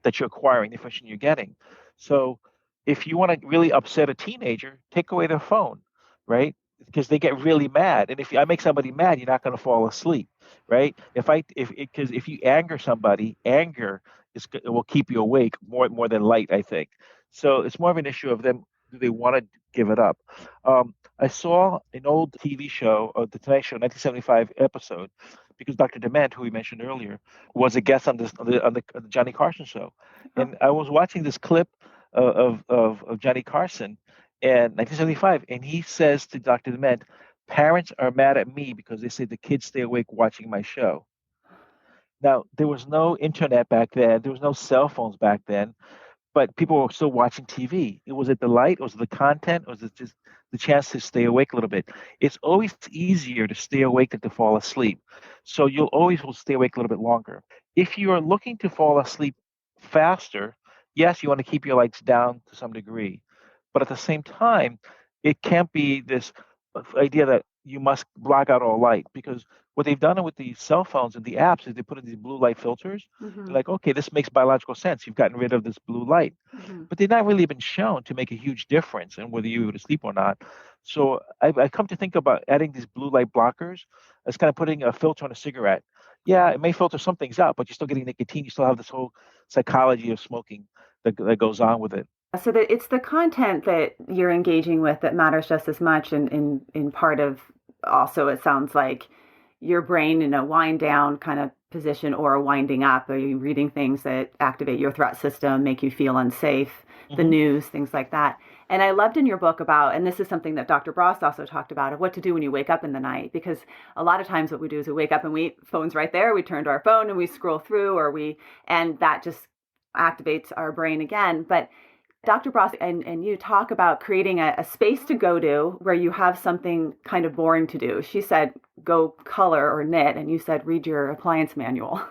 Speaker 1: that you're acquiring, the information you're getting. So if you want to really upset a teenager, take away their phone, right? Because they get really mad, and if I make somebody mad, you're not going to fall asleep, right? Because if you anger somebody, anger will keep you awake more than light, I think. So it's more of an issue of them. Do they want to give it up? I saw an old TV show, the Tonight Show, 1975 episode, because Dr. Dement, who we mentioned earlier, was a guest on the Johnny Carson show, and I was watching this clip of Johnny Carson in 1975, and he says to Dr. Dement, "Parents are mad at me because they say the kids stay awake watching my show." Now, there was no internet back then. There was no cell phones back then, but people were still watching TV. Was it the light? Was it the content? Was it just the chance to stay awake a little bit? It's always easier to stay awake than to fall asleep. So you'll always will stay awake a little bit longer. If you are looking to fall asleep faster, yes, you want to keep your lights down to some degree. But at the same time, it can't be this idea that you must block out all light, because what they've done with the cell phones and the apps is they put in these blue light filters. They're like, okay, this makes biological sense. You've gotten rid of this blue light. But they've not really been shown to make a huge difference in whether you're able to sleep or not. So I come to think about adding these blue light blockers as kind of putting a filter on a cigarette. Yeah, it may filter some things out, but you're still getting nicotine. You still have this whole psychology of smoking that goes on with it.
Speaker 2: So that it's the content that you're engaging with that matters just as much, and in part of also it sounds like your brain in a wind down kind of position or a winding up. Are you reading things that activate your threat system, make you feel unsafe, the news, things like that? And I loved in your book about, and this is something that Dr. Bross also talked about, of what to do when you wake up in the night, because a lot of times what we do is we wake up and phone's right there, we turn to our phone and we scroll through, and that just activates our brain again. But Dr. Bross and you talk about creating a space to go to where you have something kind of boring to do. She said, go color or knit, and you said, read your appliance manual.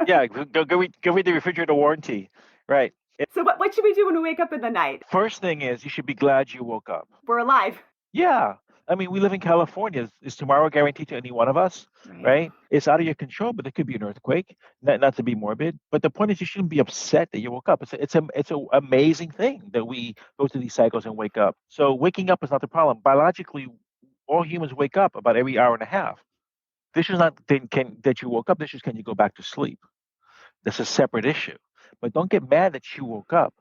Speaker 1: Yeah, go read the refrigerator warranty. Right.
Speaker 2: So what should we do when we wake up in the night?
Speaker 1: First thing is you should be glad you woke up.
Speaker 2: We're alive.
Speaker 1: Yeah. I mean, we live in California. Is tomorrow guaranteed to any one of us? Right? It's out of your control, but there could be an earthquake. Not to be morbid, but the point is, you shouldn't be upset that you woke up. It's an amazing thing that we go through these cycles and wake up. So waking up is not the problem. Biologically, all humans wake up about every hour and a half. This is not that you woke up. This is, can you go back to sleep? That's a separate issue. But don't get mad that you woke up.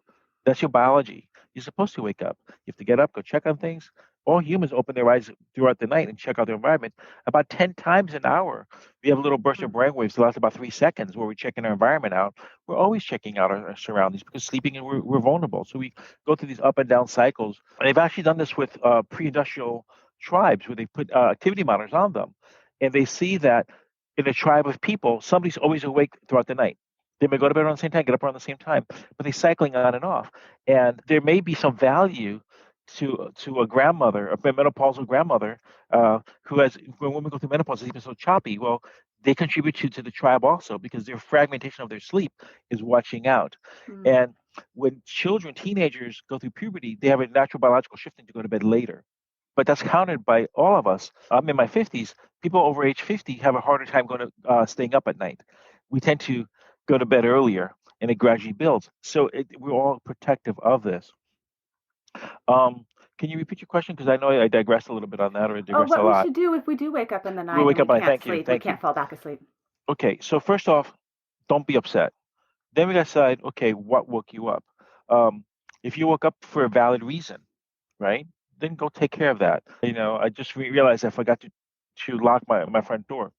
Speaker 1: That's your biology. You're supposed to wake up. You have to get up, go check on things. All humans open their eyes throughout the night and check out their environment about 10 times an hour. We have a little burst of brainwaves that lasts about 3 seconds where we're checking our environment out. We're always checking out our surroundings because sleeping and we're vulnerable. So we go through these up and down cycles. And they've actually done this with pre-industrial tribes where they put activity monitors on them. And they see that in a tribe of people, somebody's always awake throughout the night. They may go to bed around the same time, get up around the same time, but they're cycling on and off. And there may be some value to a grandmother, a menopausal grandmother, who has, when women go through menopause, it's even so choppy. Well, they contribute to the tribe also because their fragmentation of their sleep is watching out. And when children, teenagers go through puberty, they have a natural biological shifting to go to bed later. But that's counted by all of us. I'm in my 50s. People over age 50 have a harder time going to staying up at night. We tend to go to bed earlier, and it gradually builds. So we're all protective of this. Can you repeat your question? Because I know I digressed a little bit on that, or I digressed a lot.
Speaker 2: What we should do if we do wake up in the night
Speaker 1: We'll wake
Speaker 2: and
Speaker 1: up
Speaker 2: we
Speaker 1: and
Speaker 2: can't
Speaker 1: thank you,
Speaker 2: sleep,
Speaker 1: thank
Speaker 2: we can't fall back asleep.
Speaker 1: Okay, so first off, don't be upset. Then we decide, okay, what woke you up? If you woke up for a valid reason, right? Then go take care of that. I just realized I forgot to lock my front door.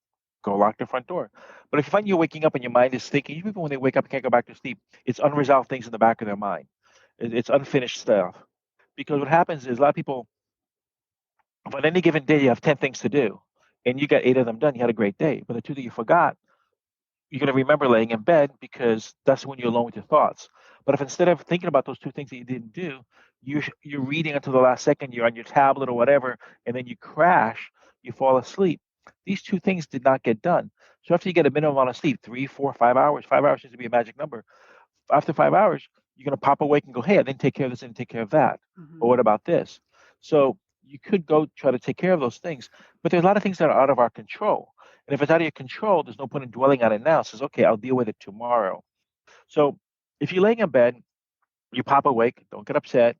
Speaker 1: Go lock the front door. But if you find you're waking up and your mind is thinking, usually people when they wake up and can't go back to sleep, it's unresolved things in the back of their mind. It's unfinished stuff. Because what happens is a lot of people, on any given day, you have 10 things to do, and you got 8 of them done. You had a great day. But the 2 that you forgot, you're going to remember laying in bed because that's when you're alone with your thoughts. But if instead of thinking about those 2 things that you didn't do, you're reading until the last second, you're on your tablet or whatever, and then you crash, you fall asleep. These 2 things did not get done. So after you get a minimum amount of sleep, 3, 4, 5 hours, 5 hours seems to be a magic number. After 5 hours, you're going to pop awake and go, hey, I didn't take care of this, I didn't take care of that. Or what about this? So you could go try to take care of those things, but there's a lot of things that are out of our control. And if it's out of your control, there's no point in dwelling on it now. It says, okay, I'll deal with it tomorrow. So if you're laying in bed, you pop awake, don't get upset.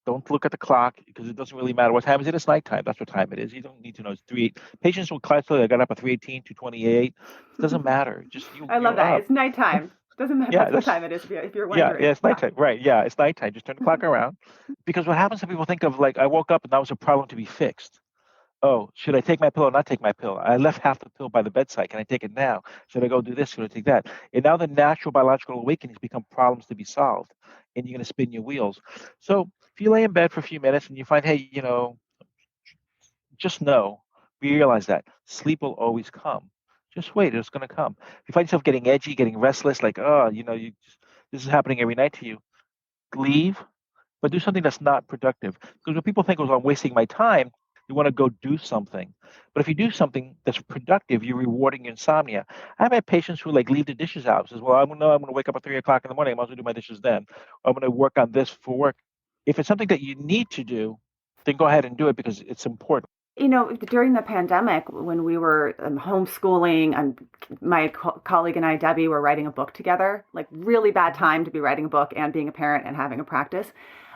Speaker 1: Don't look at the clock because it doesn't really matter what time is it. It's nighttime. That's what time it is. You don't need to know it's 3:08. Patients will classically, I got up at 3:18, 2:28. It doesn't matter. Just
Speaker 2: I love that.
Speaker 1: Up.
Speaker 2: It's nighttime. Doesn't matter what time it is if you're wondering.
Speaker 1: Yeah, it's nighttime. Right. Yeah, it's nighttime. Just turn the clock around. Because what happens is people think of like, I woke up and that was a problem to be fixed. Oh, should I take my pill or not take my pill? I left half the pill by the bedside. Can I take it now? Should I go do this? Should I take that? And now the natural biological awakenings become problems to be solved, and you're going to spin your wheels. So if you lay in bed for a few minutes and you find, hey, just realize that sleep will always come. Just wait, it's going to come. If you find yourself getting edgy, getting restless, like, this is happening every night to you, leave, but do something that's not productive. Because when people think, I'm wasting my time, you want to go do something. But if you do something that's productive, you're rewarding your insomnia. I've had patients who leave the dishes out. Says, well, I'm going to wake up at 3 o'clock in the morning. I might as well do my dishes then. I'm going to work on this for work. If it's something that you need to do, then go ahead and do it because it's important.
Speaker 2: During the pandemic, when we were homeschooling, and my colleague and I, Debbie, were writing a book together, really bad time to be writing a book and being a parent and having a practice.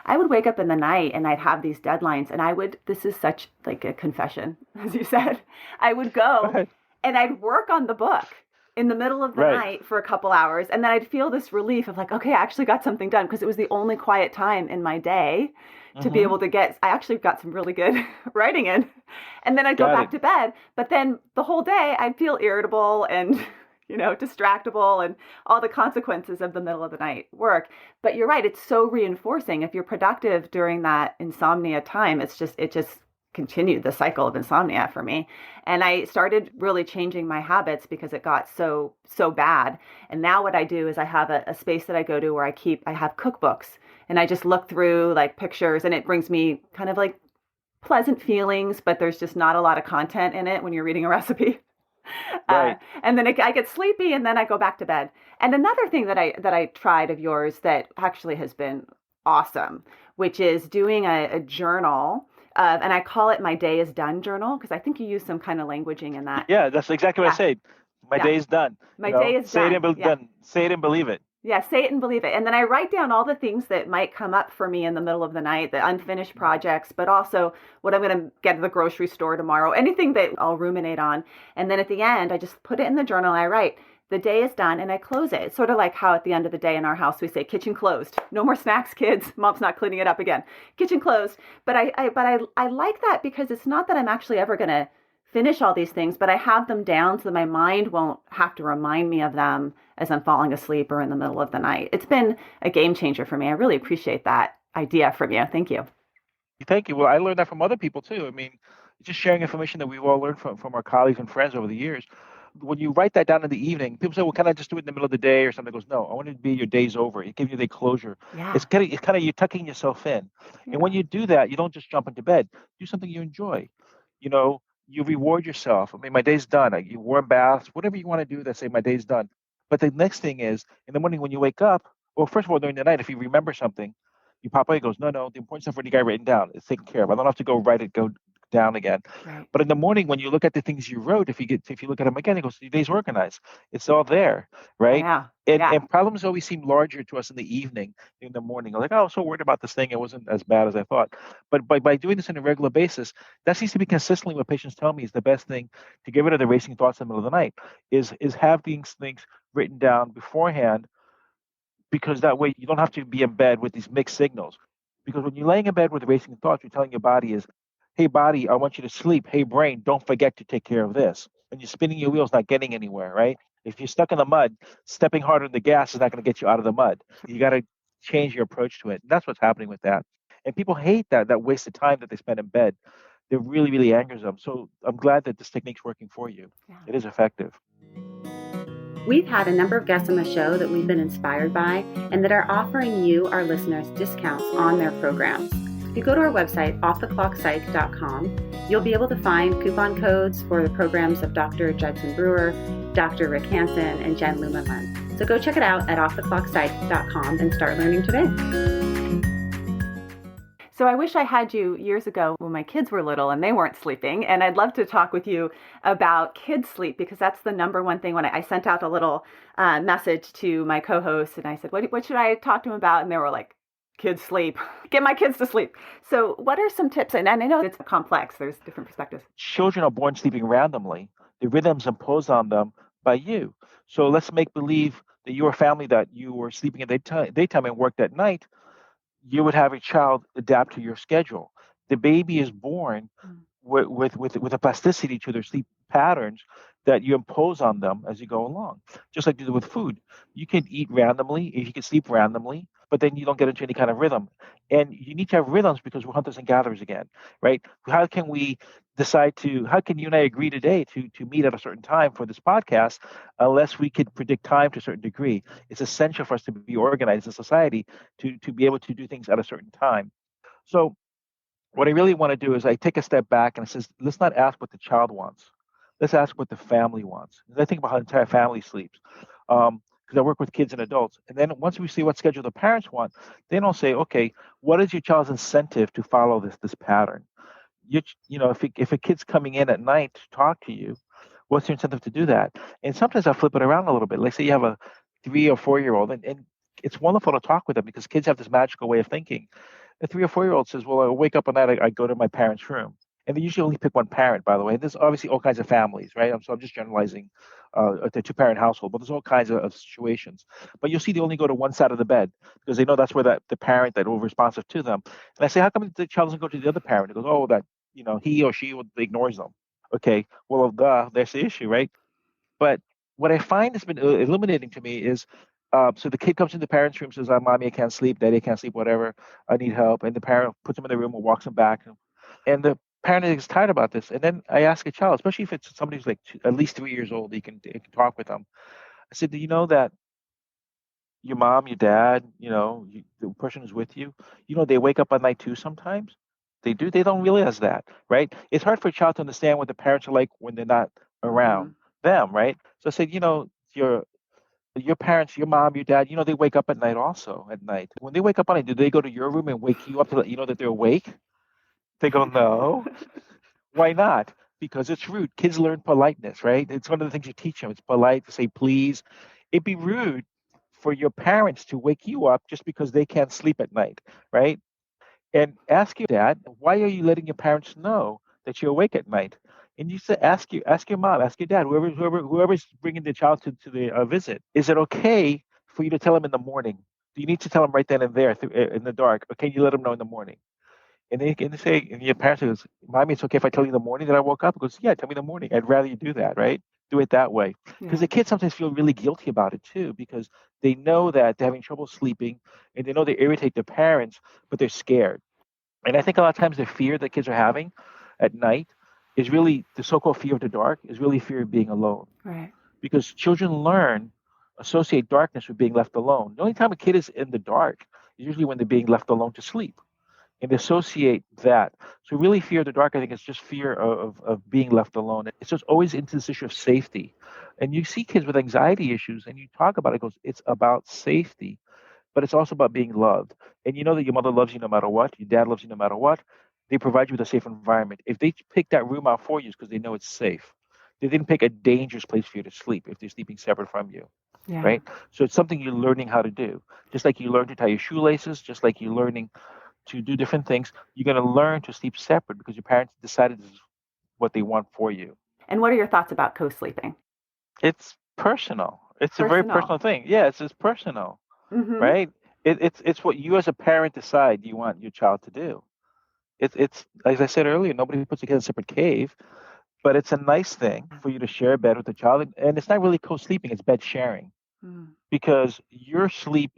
Speaker 2: I would wake up in the night and I'd have these deadlines and this is such a confession, as you said, I would go and I'd work on the book in the middle of the night for a couple hours. And then I'd feel this relief of okay, I actually got something done because it was the only quiet time in my day to be able to I actually got some really good writing in. And then I'd go back to bed. But then the whole day I'd feel irritable and distractible and all the consequences of the middle of the night work. But you're right. It's so reinforcing. If you're productive during that insomnia time, it just continued the cycle of insomnia for me. And I started really changing my habits because it got so bad. And now what I do is I have a space that I go to where I have cookbooks and I just look through pictures and it brings me kind of pleasant feelings, but there's just not a lot of content in it when you're reading a recipe. And then I get sleepy and then I go back to bed. And another thing that I tried of yours that actually has been awesome, which is doing a journal and I call it my day is done journal because I think you use some kind of languaging in that.
Speaker 1: Yeah, that's exactly what I say. My day is done.
Speaker 2: My day is done.
Speaker 1: Say it and believe it.
Speaker 2: Yeah, say it and believe it. And then I write down all the things that might come up for me in the middle of the night, the unfinished projects, but also what I'm going to get at the grocery store tomorrow, anything that I'll ruminate on. And then at the end, I just put it in the journal. I write, the day is done and I close it. It's sort of like how at the end of the day in our house we say kitchen closed. No more snacks, kids. Mom's not cleaning it up again. Kitchen closed. But I like that because it's not that I'm actually ever going to finish all these things, but I have them down so that my mind won't have to remind me of them as I'm falling asleep or in the middle of the night. It's been a game changer for me. I really appreciate that idea from you. Thank you.
Speaker 1: Thank you. Well, I learned that from other people too. I mean, just sharing information that we've all learned from our colleagues and friends over the years. When you write that down in the evening, people say, well, can I just do it in the middle of the day or something? Goes, no, I want it to be your day's over. It gives you the closure.
Speaker 2: Yeah.
Speaker 1: It's kind of you tucking yourself in.
Speaker 2: Yeah.
Speaker 1: And when you do that, you don't just jump into bed. Do something you enjoy. You know, you reward yourself. I mean, my day's done. You warm baths, whatever you want to do that say my day's done. But the next thing is in the morning when you wake up, well, first of all, during the night, if you remember something, you pop out, it goes, no, the important stuff already got written down. It's taken care of. I don't have to go down again.
Speaker 2: Right.
Speaker 1: But in the morning, when you look at the things you wrote, if you look at them again, it goes, your day's organized. It's all there, right?
Speaker 2: Yeah.
Speaker 1: And problems always seem larger to us in the evening, in the morning. Like, oh, I was so worried about this thing. It wasn't as bad as I thought. But by doing this on a regular basis, that seems to be consistently what patients tell me is the best thing to get rid of the racing thoughts in the middle of the night is have these things written down beforehand, because that way you don't have to be in bed with these mixed signals. Because when you're laying in bed with racing thoughts, you're telling your body is, hey, body, I want you to sleep. Hey, brain, don't forget to take care of this. And you're spinning your wheels, not getting anywhere, right? If you're stuck in the mud, stepping harder on the gas is not going to get you out of the mud. You got to change your approach to it. And that's what's happening with that. And people hate that wasted time that they spend in bed. It really, really angers them. So I'm glad that this technique's working for you. Yeah. It is effective.
Speaker 5: We've had a number of guests on the show that we've been inspired by and that are offering you, our listeners, discounts on their programs. If you go to our website, offtheclockpsych.com, you'll be able to find coupon codes for the programs of Dr. Judson Brewer, Dr. Rick Hansen, and Jen Lumenlund. So go check it out at offtheclockpsych.com and start learning today.
Speaker 2: So I wish I had you years ago when my kids were little and they weren't sleeping. And I'd love to talk with you about kids sleep, because that's the number one thing. When I sent out a little message to my co-hosts and I said, what should I talk to them about? And they were like, kids sleep, get my kids to sleep. So what are some tips? And I know it's complex. There's different perspectives.
Speaker 1: Children are born sleeping randomly. The rhythms imposed on them by you. So let's make believe that you're a family that you were sleeping at daytime and worked at night. You would have a child adapt to your schedule. The baby is born with a plasticity to their sleep patterns that you impose on them as you go along. Just like you do with food. You can eat randomly, you can sleep randomly, but then you don't get into any kind of rhythm. And you need to have rhythms because we're hunters and gatherers again, right? How can you and I agree today to meet at a certain time for this podcast unless we could predict time to a certain degree? It's essential for us to be organized as a society to be able to do things at a certain time. So what I really want to do is I take a step back and I says, let's not ask what the child wants. Let's ask what the family wants. I think about how the entire family sleeps. Because I work with kids and adults. And then once we see what schedule the parents want, then I'll say, okay, what is your child's incentive to follow this pattern? If a kid's coming in at night to talk to you, what's your incentive to do that? And sometimes I flip it around a little bit. Like say you have a 3 or 4 year old, and it's wonderful to talk with them because kids have this magical way of thinking. A 3 or 4 year old says, well, I wake up at night, I go to my parents' room. And they usually only pick one parent, by the way. There's obviously all kinds of families, right? So I'm just generalizing a 2-parent household, but there's all kinds of situations. But you'll see they only go to one side of the bed because they know that's where the parent that will be responsive to them. And I say, how come the child doesn't go to the other parent? It goes, oh, that he or she ignores them. Okay, well, there's the issue, right? But what I find has been illuminating to me is, so the kid comes into the parent's room, says, mommy, I can't sleep, daddy, I can't sleep, whatever, I need help. And the parent puts him in the room and walks him back. And the parent is tired about this. And then I ask a child, especially if it's somebody who's like at least 3 years old, you can talk with them. I said, do you know that your mom, your dad, the person who's with you, they wake up at night too sometimes? They do. They don't realize that, right? It's hard for a child to understand what the parents are like when they're not around them, right? So I said, your parents, your mom, your dad, they wake up at night also at night. When they wake up at night, do they go to your room and wake you up to let you know that they're awake? They go, no. Why not? Because it's rude. Kids learn politeness, right? It's one of the things you teach them. It's polite to say please. It'd be rude for your parents to wake you up just because they can't sleep at night, right? And ask your dad, why are you letting your parents know that you're awake at night? And you say, ask your mom, ask your dad, whoever's bringing the child to the visit, is it okay for you to tell them in the morning? Do you need to tell them right then and there in the dark, or can you let them know in the morning? And they say, and your parents goes, Mommy, it's okay if I tell you in the morning that I woke up? It goes, yeah, tell me in the morning. I'd rather you do that, right? Do it that way. Because
Speaker 2: Yeah.
Speaker 1: the kids sometimes feel really guilty about it too, because they know that they're having trouble sleeping and they know they irritate their parents, but they're scared. And I think a lot of times the fear that kids are having at night is really the so-called fear of the dark, is really fear of being alone.
Speaker 2: Right.
Speaker 1: Because children associate darkness with being left alone. The only time a kid is in the dark is usually when they're being left alone to sleep, and associate that. So really fear of the dark, I think, is just fear of being left alone. It's just always into this issue of safety. And you see kids with anxiety issues and you talk about it, it goes, it's about safety, but it's also about being loved. And you know that your mother loves you no matter what, your dad loves you no matter what. They provide you with a safe environment. If they pick that room out for you, it's because they know it's safe. They didn't pick a dangerous place for you to sleep if they're sleeping separate from you.
Speaker 2: Yeah.
Speaker 1: Right? So it's something you're learning how to do. Just like you learn to tie your shoelaces, just like you're learning to do different things, you're going to learn to sleep separate because your parents decided this is what they want for you.
Speaker 2: And what are your thoughts about co-sleeping?
Speaker 1: It's personal. It's a very personal thing. Yeah, it's personal,
Speaker 2: Mm-hmm.
Speaker 1: right? It's what you as a parent decide you want your child to do. It's as I said earlier, nobody puts a kid in a separate cave, but it's a nice thing for you to share a bed with the child, and it's not really co-sleeping; it's bed sharing. Because you sleep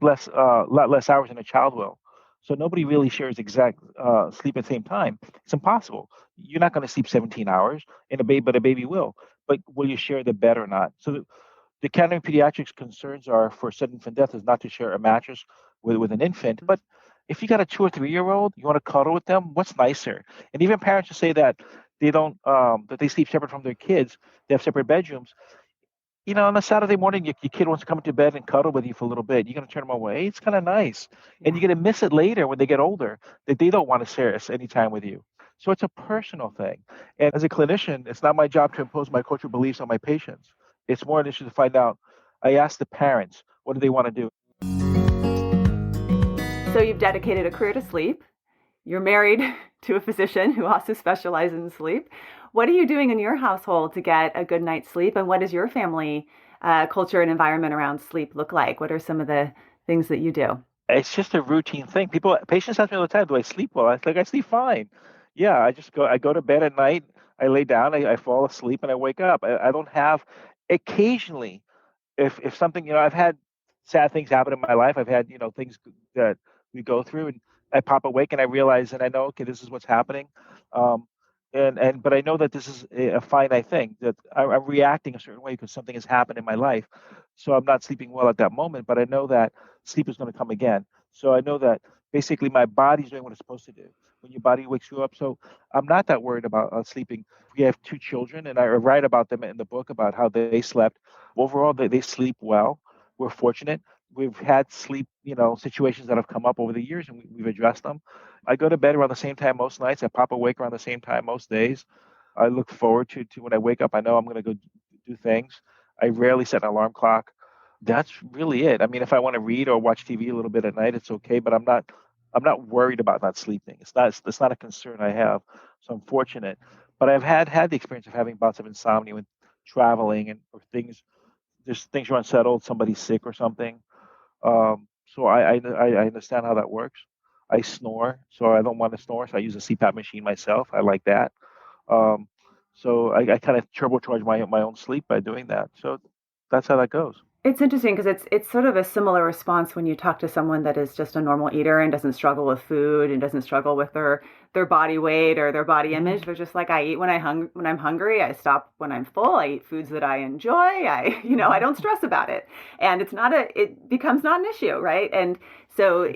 Speaker 1: a lot less hours than a child will. So nobody really shares exact sleep at the same time. It's impossible. You're not going to sleep 17 hours, but a baby will. But will you share the bed or not? So the counter pediatrics concerns are for sudden infant death is not to share a mattress with an infant. But if you got a 2 or 3 year old, you want to cuddle with them, what's nicer? And even parents who say that they don't that they sleep separate from their kids, they have separate bedrooms. On a Saturday morning, your kid wants to come into bed and cuddle with you for a little bit. You're going to turn them away. It's kind of nice. And you're going to miss it later when they get older that they don't want to share any time with you. So it's a personal thing. And as a clinician, it's not my job to impose my cultural beliefs on my patients. It's more an issue to find out. I ask the parents, what do they want to do?
Speaker 2: So you've dedicated a career to sleep. You're married to a physician who also specializes in sleep. What are you doing in your household to get a good night's sleep? And what does your family culture and environment around sleep look like? What are some of the things that you do?
Speaker 1: It's just a routine thing. Patients ask me all the time, do I sleep well? I sleep fine. Yeah, I go to bed at night. I lay down, I fall asleep, and I wake up. I don't have, occasionally, if something, I've had sad things happen in my life. I've had, things that we go through, and I pop awake and I realize and I know, okay, this is what's happening. But I know that this is a finite thing, that I'm reacting a certain way because something has happened in my life. So I'm not sleeping well at that moment, but I know that sleep is going to come again. So I know that basically my body's doing what it's supposed to do when your body wakes you up. So I'm not that worried about sleeping. We have 2 children, and I write about them in the book about how they slept. Overall, they sleep well. We're fortunate. We've had sleep, situations that have come up over the years, and we've addressed them. I go to bed around the same time most nights. I pop awake around the same time most days. I look forward to when I wake up. I know I'm going to go do things. I rarely set an alarm clock. That's really it. I mean, if I want to read or watch TV a little bit at night, it's okay. But I'm not worried about not sleeping. It's not a concern I have. So I'm fortunate. But I've had the experience of having bouts of insomnia when traveling or things. There's things you're unsettled. Somebody's sick or something. So I understand how that works. I snore, so I don't want to snore, so I use a CPAP machine myself. I like that. So I kind of turbocharge my own sleep by doing that. So that's how that goes.
Speaker 2: It's interesting because it's sort of a similar response when you talk to someone that is just a normal eater and doesn't struggle with food and doesn't struggle with their body weight or their body image. They're just like, I eat when I'm hungry. I stop when I'm full. I eat foods that I enjoy. I don't stress about it, and it becomes not an issue, right? And so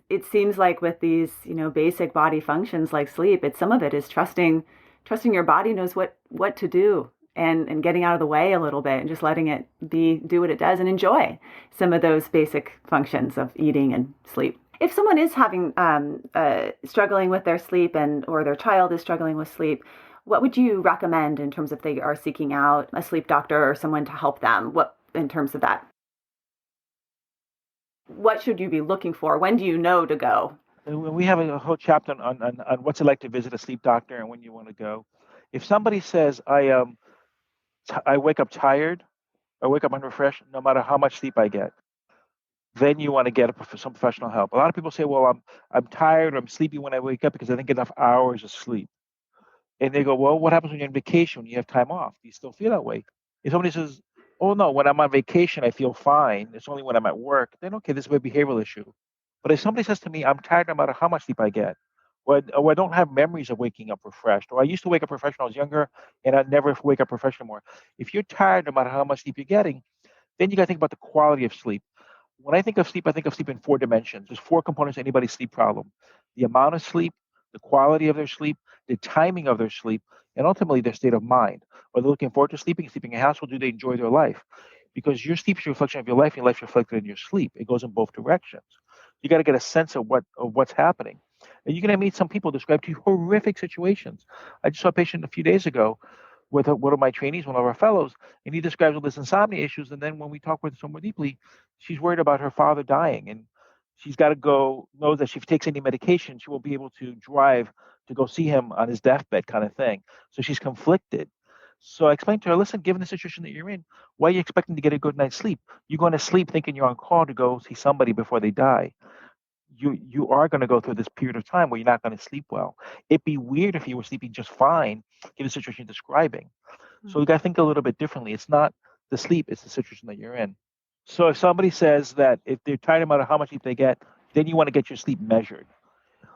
Speaker 2: it seems like with these basic body functions like sleep, some of it is trusting your body knows what to do. And getting out of the way a little bit and just letting it do what it does and enjoy some of those basic functions of eating and sleep. If someone is having struggling with their sleep or their child is struggling with sleep, what would you recommend in terms of if they are seeking out a sleep doctor or someone to help them? What in terms of that? What should you be looking for? When do you know to go?
Speaker 1: We have a whole chapter on what's it like to visit a sleep doctor and when you want to go. If somebody says, I wake up tired, I wake up unrefreshed, no matter how much sleep I get, then you want to get some professional help. A lot of people say, well, I'm tired or I'm sleepy when I wake up because I didn't get enough hours of sleep. And they go, well, what happens when you're on vacation, when you have time off? Do you still feel that way? If somebody says, oh, no, when I'm on vacation, I feel fine. It's only when I'm at work. Then, okay, this is a behavioral issue. But if somebody says to me, I'm tired no matter how much sleep I get, or I don't have memories of waking up refreshed, or I used to wake up refreshed when I was younger, and I never wake up refreshed anymore. If you're tired no matter how much sleep you're getting, then you got to think about the quality of sleep. When I think of sleep in 4 dimensions. There's 4 components to anybody's sleep problem: the amount of sleep, the quality of their sleep, the timing of their sleep, and ultimately their state of mind. Are they looking forward to sleeping in a house? Or do they enjoy their life? Because your sleep is a reflection of your life, and your life is reflected in your sleep. It goes in both directions. You got to get a sense of what's happening. And you're going to meet some people describe to you horrific situations. I just saw a patient a few days ago with one of my trainees, one of our fellows, and he describes all this insomnia issues. And then when we talk with her more deeply, she's worried about her father dying, and she's got to knows that if she takes any medication, she won't be able to drive to go see him on his deathbed, kind of thing. So she's conflicted. So I explained to her, listen, given the situation that you're in, why are you expecting to get a good night's sleep? You're going to sleep thinking you're on call to go see somebody before they die. You are going to go through this period of time where you're not going to sleep well. It'd be weird if you were sleeping just fine, given the situation you're describing. So you got to think a little bit differently. It's not the sleep, it's the situation that you're in. So if somebody says that if they're tired no matter how much sleep they get, then you want to get your sleep measured.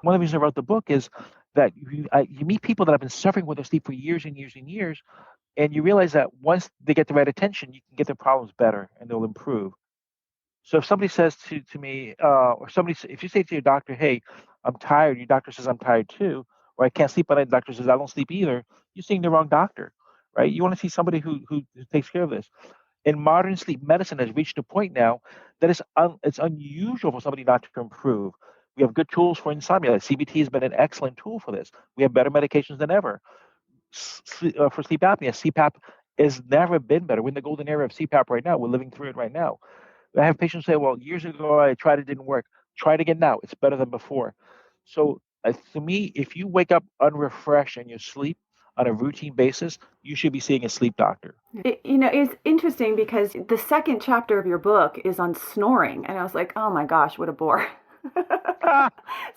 Speaker 1: One of the reasons I wrote the book is that you meet people that have been suffering with their sleep for years and years and years, and you realize that once they get the right attention, you can get their problems better and they'll improve. So if somebody says to me, if you say to your doctor, hey, I'm tired, your doctor says I'm tired too, or I can't sleep at night, the doctor says I don't sleep either, you're seeing the wrong doctor, right? You want to see somebody who takes care of this. And modern sleep medicine has reached a point now that it's unusual for somebody not to improve. We have good tools for insomnia. CBT has been an excellent tool for this. We have better medications than ever. For sleep apnea, CPAP has never been better. We're in the golden era of CPAP right now. We're living through it right now. I have patients say, well, years ago I tried it, didn't work. Try it again now. It's better than before. So to me, if you wake up unrefreshed in your sleep on a routine basis, you should be seeing a sleep doctor.
Speaker 2: It's interesting because the second chapter of your book is on snoring. And I was like, oh my gosh, what a bore.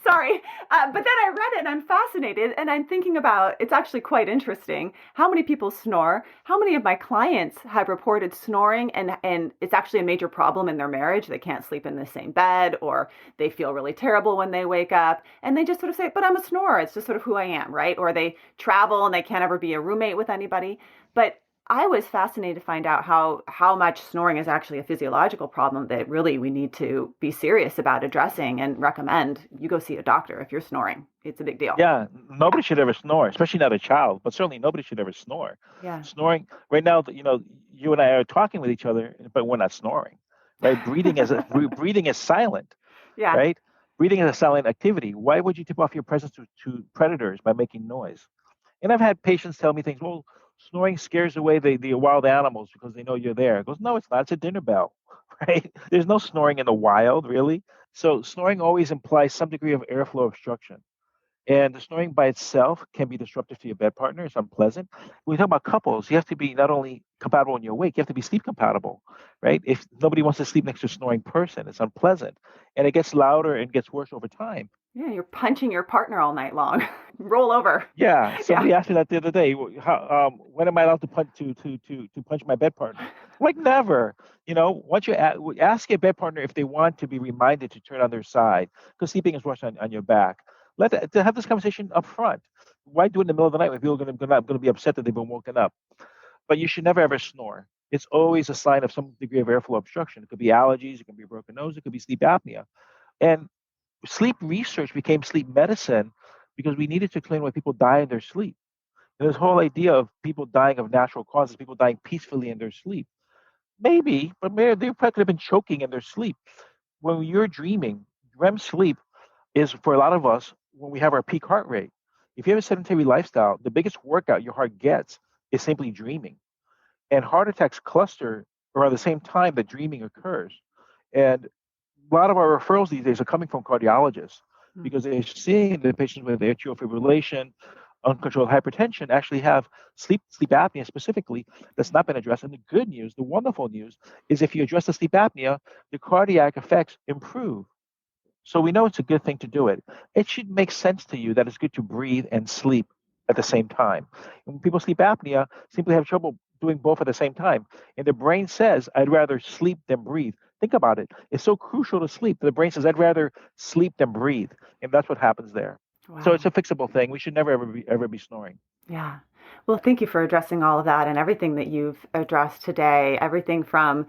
Speaker 2: Sorry. But then I read it and I'm fascinated and I'm thinking about, it's actually quite interesting. How many people snore? How many of my clients have reported snoring and it's actually a major problem in their marriage? They can't sleep in the same bed or they feel really terrible when they wake up and they just sort of say, but I'm a snorer. It's just sort of who I am, right? Or they travel and they can't ever be a roommate with anybody. But I was fascinated to find out how much snoring is actually a physiological problem that really we need to be serious about addressing and recommend you go see a doctor if you're snoring. It's a big deal.
Speaker 1: Yeah, nobody should ever snore, especially not a child, but certainly nobody should ever snore.
Speaker 2: Yeah.
Speaker 1: Snoring, right now, you and I are talking with each other, but we're not snoring, right? Breathing is silent,
Speaker 2: Yeah.
Speaker 1: right? Breathing is a silent activity. Why would you tip off your presence to predators by making noise? And I've had patients tell me things, well, snoring scares away the wild animals because they know you're there. It goes, no, it's not. It's a dinner bell, right? There's no snoring in the wild, really. So snoring always implies some degree of airflow obstruction. And the snoring by itself can be disruptive to your bed partner. It's unpleasant. When we talk about couples, you have to be not only compatible when you're awake, you have to be sleep compatible, right? If nobody wants to sleep next to a snoring person, it's unpleasant. And it gets louder and gets worse over time.
Speaker 2: Yeah, you're punching your partner all night long. Roll over.
Speaker 1: Yeah, somebody asked me that the other day. When am I allowed to punch my bed partner? I'm like, never. Once you ask your bed partner if they want to be reminded to turn on their side, because sleeping is worse on your back. To have this conversation up front. Why do it in the middle of the night when people are going to be upset that they've been woken up? But you should never ever snore. It's always a sign of some degree of airflow obstruction. It could be allergies, it could be a broken nose, it could be sleep apnea. And sleep research became sleep medicine because we needed to explain why people die in their sleep. And this whole idea of people dying of natural causes, people dying peacefully in their sleep. Maybe, but maybe they probably could have been choking in their sleep. When you're dreaming, REM sleep is, for a lot of us, when we have our peak heart rate. If you have a sedentary lifestyle, the biggest workout your heart gets is simply dreaming. And heart attacks cluster around the same time that dreaming occurs. And a lot of our referrals these days are coming from cardiologists because they're seeing the patients with atrial fibrillation, uncontrolled hypertension actually have sleep apnea specifically that's not been addressed. And the good news, the wonderful news, is if you address the sleep apnea, the cardiac effects improve. So we know it's a good thing to do it. It should make sense to you that it's good to breathe and sleep at the same time. And when people sleep apnea, simply have trouble doing both at the same time. And the brain says, I'd rather sleep than breathe. Think about it. It's so crucial to sleep. The brain says, I'd rather sleep than breathe. And that's what happens there.
Speaker 2: Wow.
Speaker 1: So it's a fixable thing. We should never ever be snoring.
Speaker 2: Yeah. Well, thank you for addressing all of that and everything that you've addressed today, everything from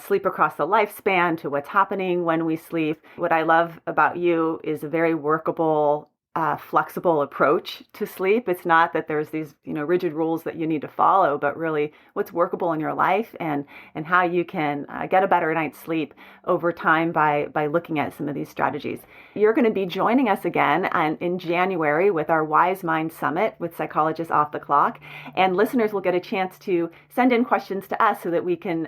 Speaker 2: sleep across the lifespan to what's happening when we sleep. What I love about you is a very workable, flexible approach to sleep. It's not that there's these, rigid rules that you need to follow, but really what's workable in your life and how you can get a better night's sleep over time by looking at some of these strategies. You're going to be joining us again in January with our Wise Mind Summit with Psychologists Off the Clock, and listeners will get a chance to send in questions to us so that we can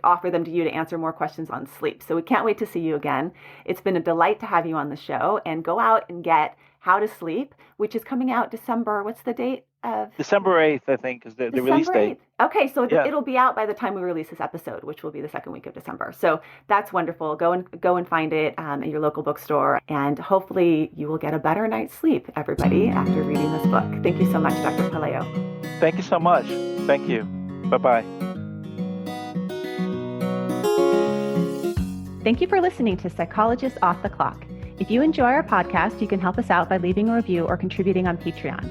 Speaker 2: offer them to you to answer more questions on sleep. So we can't wait to see you again. It's been a delight to have you on the show, and go out and get How to Sleep, which is coming out December. What's the date of?
Speaker 1: December 8th, I think, is the release date.
Speaker 2: 8th. Okay, so it'll be out by the time we release this episode, which will be the second week of December. So that's wonderful. Go and find it at your local bookstore, and hopefully you will get a better night's sleep, everybody, after reading this book. Thank you so much, Dr. Pelayo.
Speaker 1: Thank you so much. Thank you. Bye-bye.
Speaker 2: Thank you for listening to Psychologists Off the Clock. If you enjoy our podcast, you can help us out by leaving a review or contributing on Patreon.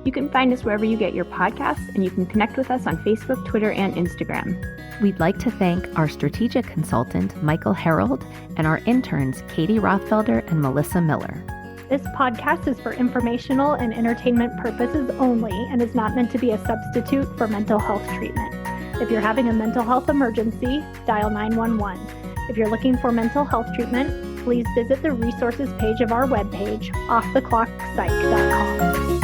Speaker 7: You can find us wherever you get your podcasts, and you can connect with us on Facebook, Twitter, and Instagram.
Speaker 6: We'd like to thank our strategic consultant, Michael Harold, and our interns, Katie Rothfelder and Melissa Miller.
Speaker 3: This podcast is for informational and entertainment purposes only and is not meant to be a substitute for mental health treatment. If you're having a mental health emergency, dial 911. If you're looking for mental health treatment, please visit the resources page of our webpage, offtheclockpsych.com.